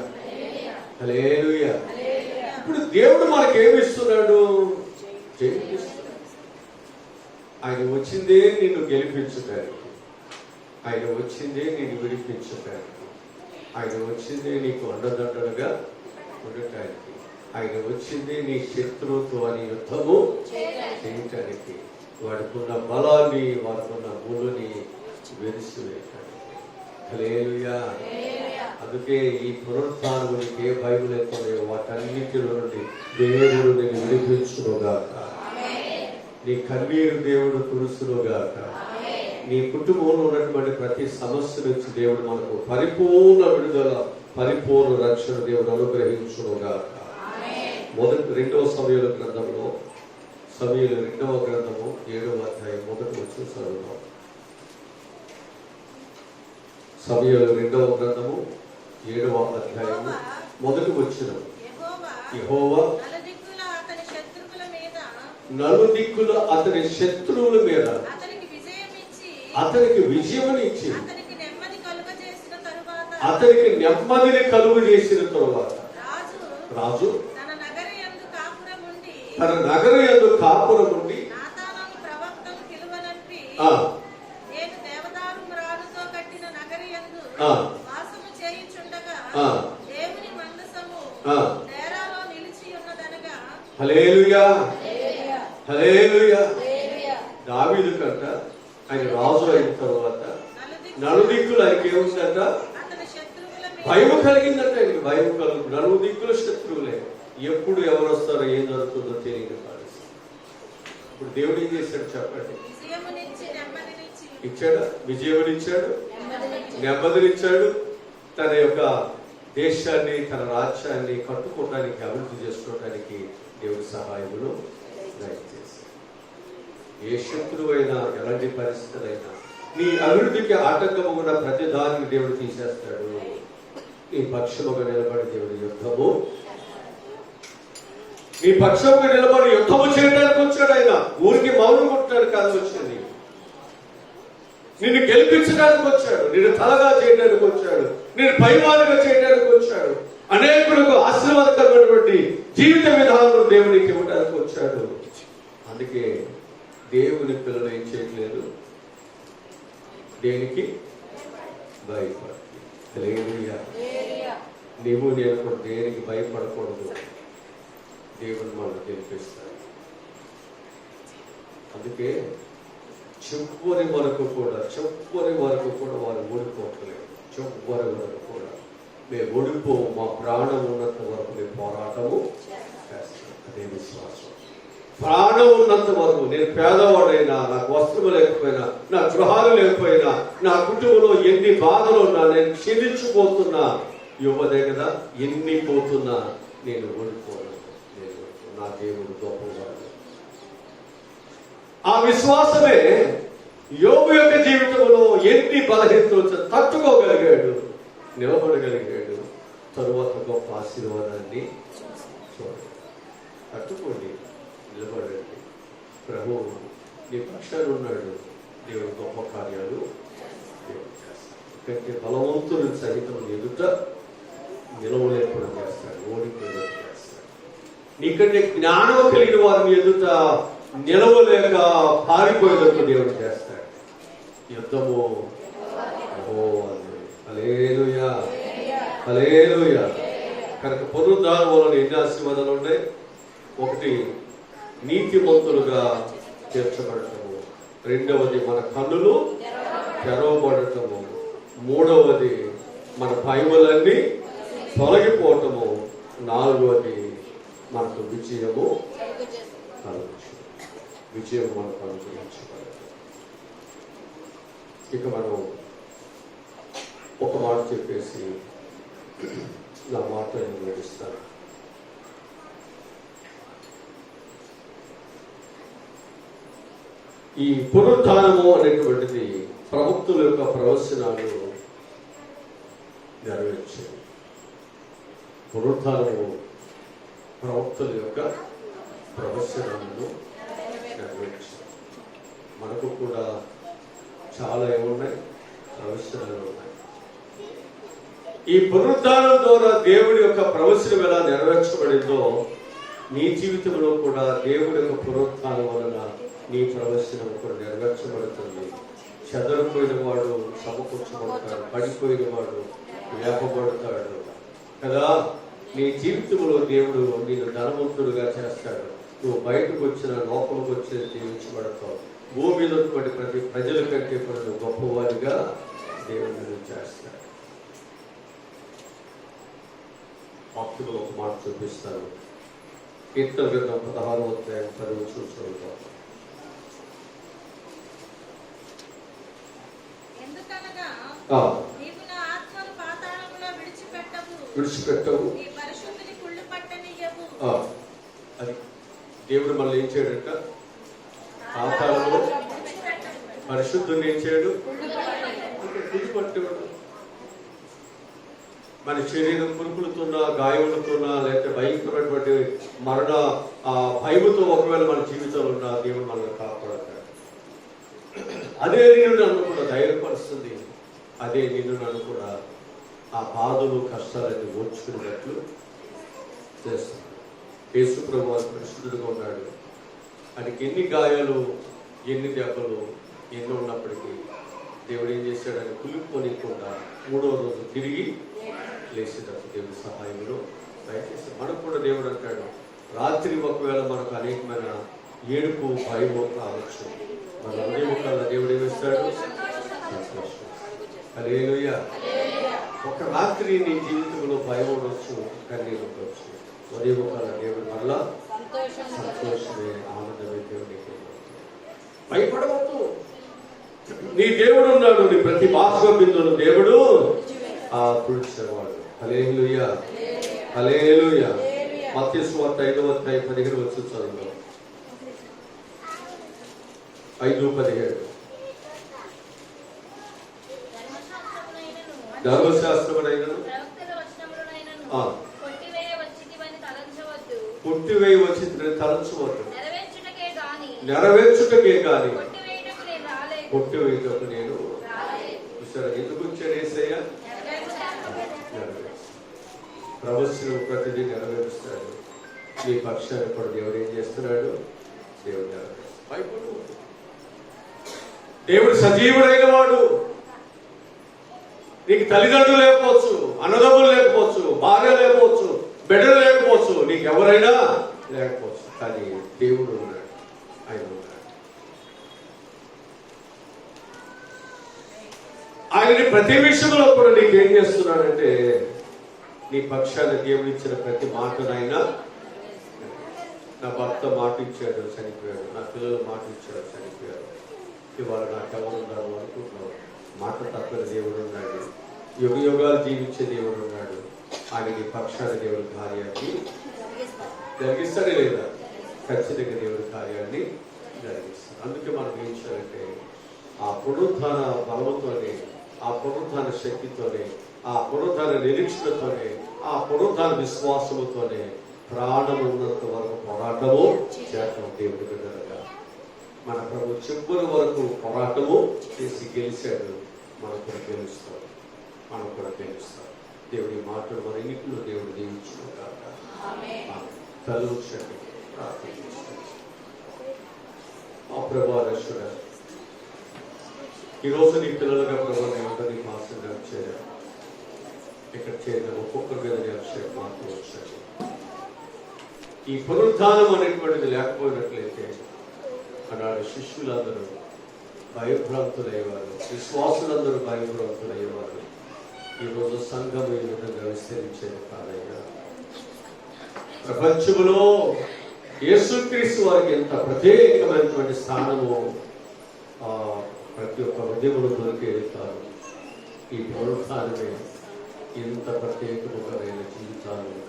B: హల్లెలూయా. ఇప్పుడు దేవుడు మనకేమి ఇస్తున్నాడు? జయం ఇస్తున్నాడు. ఆయన వచ్చిందే నిన్ను గెలిపించడానికి, ఆయన వచ్చిందే నిన్ను విడిపించడానికి, ఆయన వచ్చిందే నీకు అండదండలుగా ఉండటానికి, ఆయన వచ్చిందే నీ శత్రువుతో అని యుద్ధము చేయటానికి, వాడుకున్న బలాన్ని, వాడుకున్న ముళ్ళని విరిసివేయటానికి. హల్లెలూయా. అందుకే ఈ పునరుత్థానానికి ఏ భయం లేకపోతే వాటన్నిటిలో నుండి దేవుడు నేను విడిపించునుగాక. నీ కన్నీరు దేవుడు తుడుచునుగాక. నీ కుటుంబంలో ఉన్నటువంటి ప్రతి సమస్య నుంచి దేవుడు మనకు పరిపూర్ణ విడుదల, పరిపూర్ణ రక్షణ దేవుడు అనుగ్రహించునుగాక. రెండవ సమూయేలు గ్రంథంలో, సమూయేలు 2వ గ్రంథము 7వ అధ్యాయం 1వ వచనం చదువుదాం. సమూయేలు 2వ గ్రంథము 7వ అధ్యాయము 1వ వచనం. యెహోవా నలుదిక్కుల అతని శత్రువుల మీద అతనికి విజయమునిచ్చి అతనికి నెమ్మదిని కలుగు చేసిన తరువాత రాజు తన నగర యందు కాపురం ఉండి హల్లెలూయా, హల్లెలూయా. దావీదు కంట ఆయన రాజు అయిన తర్వాత నలుదిక్కులు ఆయనకి ఏముందంట? భయం కలిగిందంట. ఆయనకి భయం కలుగు. నలుదిక్కుల శత్రువులే. ఎప్పుడు ఎవరు వస్తారో ఏం జరుగుతుందో తెలియదు కాదు. ఇప్పుడు దేవుడు ఏం చేశాడు చెప్పండి? ఇచ్చాడా? విజయమునిచ్చాడు, నెమ్మదినిచ్చాడు. తన యొక్క దేశాన్ని, తన రాజ్యాన్ని కట్టుకోవడానికి, అభివృద్ధి చేసుకోవడానికి దేవుడి సహాయమును దయచేసి. ఏ శత్రువు అయినా, ఎలాంటి పరిస్థితులైనా నీ అభివృద్ధికి ఆటంకముగా ప్రతి దానిని దేవుడు తీసేస్తాడు. నీ పక్షముగా నిలబడి దేవుడి యుద్ధము, నీ పక్షముగా నిలబడి యుద్ధము చేయడానికి వచ్చాడు. ఆయన ఊరికి మౌనం కొట్టడానికి కాదు వచ్చింది, నిన్ను గెలిపించడానికి వచ్చాడు, నిన్ను తలగా చేయడానికి వచ్చాడు, నిన్ను పైవాలుగా చేయడానికి వచ్చాడు. అనేకులకు ఆశీర్వాదకరమైనటువంటి జీవిత విధానం దేవునికి ఇవ్వడానికి వచ్చాడు. అందుకే దేవుని పిల్లలు ఏం చేయట్లేదు, దేనికి భయపడ. నీవు నేను కూడా దేనికి భయపడకూడదు. దేవుని మనం గెలిపిస్తాడు. అందుకే చివరి వరకు కూడా వారు ఓడిపోవట్లేదు. చివరి వరకు కూడా మేము ఓడిపో, మా ప్రాణం ఉన్నంత వరకు మేము పోరాటము చేస్తాం. అదే విశ్వాసం. ప్రాణం ఉన్నంత వరకు, నేను పేదవాడైనా, నాకు వస్త్రము లేకపోయినా, నా గృహాలు లేకపోయినా, నా కుటుంబంలో ఎన్ని బాధలు ఉన్నా, నేను క్షీణించిపోతున్నా, యువదే కదా, ఎన్ని పోతున్నా నేను ఓడిపోను. నా దేవుడు గొప్పవాడు. ఆ విశ్వాసమే యోబు యొక్క జీవితంలో ఎన్ని బలహీనతలు తట్టుకోగలిగాడు, నిలబడగలిగాడు. తరువాత గొప్ప ఆశీర్వాదాన్ని చూడండి. తట్టుకోండి, నిలబడండి. ప్రభు నీ పక్షాలు ఉన్నాడు. దేవుడు గొప్ప కార్యాలు ఎందుకంటే బలవంతుని సహితం ఎదుట నిలవలేకుండా చేస్తాడు, ఓడిపోయేలా చేస్తాడు. నీకంటే జ్ఞానం కలిగిన వారిని ఎదుట నిలవలేక పారిపోయేటట్టు దేవుడు చేస్తాడు. యుద్ధము హల్లెలూయా, హల్లెలూయా. కనుక పునరుద్ధానం వలన ఎన్ని ఆశీర్వాదాలు ఉన్నాయి? ఒకటి, నీతిమంతులుగా తీర్చబడటము. రెండవది, మన కన్నులు తెరవబడటము. మూడవది, మన భయములన్నీ తొలగిపోవటము. నాలుగవది, మనకు విజయము కలుగుతుంది. విజయం మనకు అనుగ్రహించబడదు. ఇక మనం ఒక మాట చెప్పేసి నా మాట నేను వివరిస్తాను. ఈ పునరుద్ధానము అనేటువంటిది ప్రవక్తుల యొక్క ప్రవచనాలు నెరవేర్చాయి. పునరుద్ధానము ప్రవక్తుల యొక్క ప్రవచనాలను నెరవేర్చాయి. మనకు కూడా చాలా ఏమున్నాయి? ప్రవచనాలు ఉన్నాయి. ఈ పునరుద్ధానం ద్వారా దేవుడి యొక్క ప్రవచనం ఎలా నెరవేర్చబడిందో, నీ జీవితంలో కూడా దేవుడి యొక్క పునరుద్ధానం వలన నీ ప్రవచనం కూడా నెరవేర్చబడుతుంది. చెదరిపోయిన వాడు సమకూర్చబడతాడు, పడిపోయిన వాడు వేపబడతాడు కదా. నీ జీవితంలో దేవుడు నేను ధనవంతుడుగా చేస్తాడు. నువ్వు బయటకు వచ్చిన, లోపలికి వచ్చిన జీవించబడతావు. భూమి మీద ఉన్నటువంటి ప్రతి ప్రజల కంటే కూడా గొప్పవారిగా దేవుడు చేస్తాడు. భక్తులు ఒక మాట చూపిస్తాను. కీర్తన గ్రంథం 16వ అధ్యాయం 10వ వచనం చదువుతాం. విడిచిపెట్టవు. అది దేవుడు మనల్ని ఏం చేయడంట? పాతాళంలో పరిశుద్ధుని ఏం చేయడు? విడిచిపెట్టేవాడు. మన శరీరం పురుకులుతున్నా, గాయములుతున్నా, లేకపోతే భయంకరమైనటువంటి మరణ భయముతో ఒకవేళ మన జీవితంలో ఉన్న దేవుడు మనల్ని కాపాడతాడు. అదే నిన్ను నన్ను కూడా ధైర్యపరుస్తుంది. అదే నిన్ను నన్ను కూడా ఆ బాధలు, కష్టాలన్నీ ఓర్చుకునేటట్లు చేస్తుంది. యేసు ప్రభువు పరిశుద్ధుడుగా ఉన్నాడు. ఆయనకి ఎన్ని గాయాలు, ఎన్ని దెబ్బలు, ఎన్ని ఉన్నప్పటికీ దేవుడు ఏం చేశాడు? ఆయన కులిపోనీయకుండా 3వ రోజు తిరిగి లేచేటప్పుడు దేవుడి సహాయంలో దయచేసి. మనకు కూడా దేవుడు అంటాడు, రాత్రి ఒకవేళ మనకు అనేకమైన ఏడుపు, భయము రావచ్చు, మన హృదయముఖాల్లో దేవుడు ఏమిస్తాడు? సంతోషం. హల్లెలూయా. ఒక రాత్రి నీ జీవితంలో భయం ఉండొచ్చు, కన్నీరు ఉండొచ్చు, ఉదయకాల దేవుడి వల్ల సంతోషమే, ఆనందమే దేవునికి. భయపడవద్దు, నీ దేవుడు ఉన్నాడు. నీ ప్రతి బాష్ప బిందువును దేవుడు తుడిచేవాడు. హల్లెలూయా, హల్లెలూయా. మత్తయి సువార్త 5వ అధ్యాయం 15 వచనం చదువు. 5:17. ధర్మశాస్త్రమునైనను కొట్టివేయ వచ్చిందని తలంచవద్దు. నెరవేర్చుటకే గాని కొట్టివేయటకు నేను చూసారా? ఎందుకు వచ్చాడు యేసయ్య? ప్రవచనం ప్రతిదీ నెరవేరుస్తాడు. నీ పక్షాన్ని కూడా దేవుడు ఏం చేస్తున్నాడు? దేవుడు నెరవేరుస్తాడు. దేవుడు సజీవుడైన వాడు. నీకు తల్లిదండ్రులు లేకపోవచ్చు, అన్నదమ్ములు లేకపోవచ్చు, భార్య లేకపోవచ్చు, బిడ్డలు లేకపోవచ్చు, నీకు ఎవరైనా లేకపోవచ్చు, కానీ దేవుడు ఉన్నాడు. ఆయన ఉన్నాడు. ఆయనని ప్రతి విషయంలో కూడా నీకు ఏం చేస్తున్నాడంటే, నీ పక్షాన్ని దేవుడు ఇచ్చిన ప్రతి మాటనైనా, నా భర్త మాట ఇచ్చాడు చనిపోయాడు, నా పిల్లలు మాట ఇచ్చాడు చనిపోయాడు, ఇవాళ నాకెవరున్నారు అనుకుంటున్నావు. మాట తప్పని దేవుడు ఉన్నాడు. యుగ యుగాలు జీవించే దేవుడు ఉన్నాడు. ఆయన నీ పక్షాన్ని దేవుడి కార్యాన్ని జరిగిస్తాడే లేదా? ఖచ్చితంగా దేవుడి కార్యాన్ని జరిగిస్తాడు. అందుకే మనం ఏం చేయాలంటే, ఆ పునరుద్ధాన బలముతోనే, ఆ పునరుద్ధాన శక్తితోనే, ఆ పునరుద్ధాన నిరీక్షణతోనే, ఆ పునరుద్ధాన విశ్వాసముతోనే ప్రాణము ఉన్నంత వరకు పోరాటము చేద్దాం. దేవుడి బిడ్డలుగా మన ప్రభు చివరి వరకు పోరాటము చేసి గెలిచాడు. మనం కూడా గెలుస్తాం, మనం కూడా గెలుస్తాం. దేవుడి మాటలు మన ఇంట్లో దేవుడు దీవించిన కాక తల్లుచండి ప్రార్థించారు. ఆ ప్రభావేశ్వర, ఈరోజు నీ పిల్లలుగా ప్రభు అందరినీ మాసంగా చేరారు. ఇక్కడ చేరిన ఒక్కొక్కరి మీద అభిషేకం మాత్రం వచ్చాడు. ఈ పునరుద్ధానం అనేటువంటిది లేకపోయినట్లయితే అన్నాడు శిష్యులందరూ భయభ్రాంతులయ్యేవారు, విశ్వాసులందరూ భయభ్రాంతులయ్యేవారు. ఈరోజు సంఘం ఈ విధంగా విస్తరించేది కాదయ్యా. ప్రపంచంలో యేసుక్రీస్తు వారికి ఎంత ప్రత్యేకమైనటువంటి స్థానము ప్రతి ఒక్క హృదయంలో దొరికేది కాదు. ఈ పునరుద్ధానమే ఎంత ప్రత్యేకమైన జీవితాలను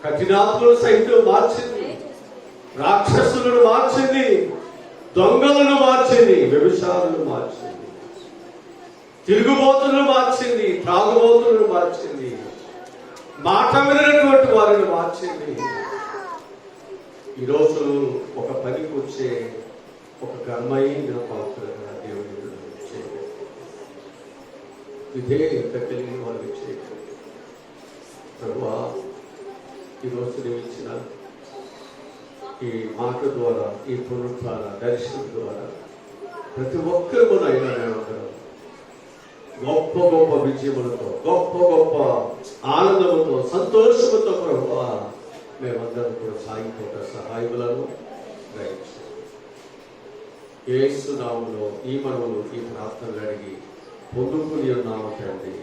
B: కఠినాత్మలు సైతం మార్చింది, రాక్షసులను మార్చింది, దొంగలను మార్చింది, వ్యభిచారులను మార్చింది, తిరుగుబోతులను మార్చింది, త్రాగుబోతులను మార్చింది, మాట వినటువంటి వారిని మార్చింది. ఈరోజు ఒక పనికి వచ్చే ఒక ఘనమైన పాత్రగా దేవుడు చేయగలరు. ఇదే ఎంత కలిగిన వాళ్ళకి చేయగలరు. ప్రభువా, ఈరోజు నేను ఇచ్చిన ఈ మాట ద్వారా, ఈ పునరుద్ధాన దర్శనం ద్వారా ప్రతి ఒక్కరు కూడా అయినా మేమందరం గొప్ప గొప్ప విజయములతో, గొప్ప గొప్ప ఆనందముతో, సంతోషముతో ప్రభువా మేమందరం కూడా సాగిపోతా సహాయములను గ్రహించాం. యేసు నామములో ఈ మనములు, ఈ ప్రార్థనలు అడిగి పొందుకుని ఉన్నాము తండ్రి.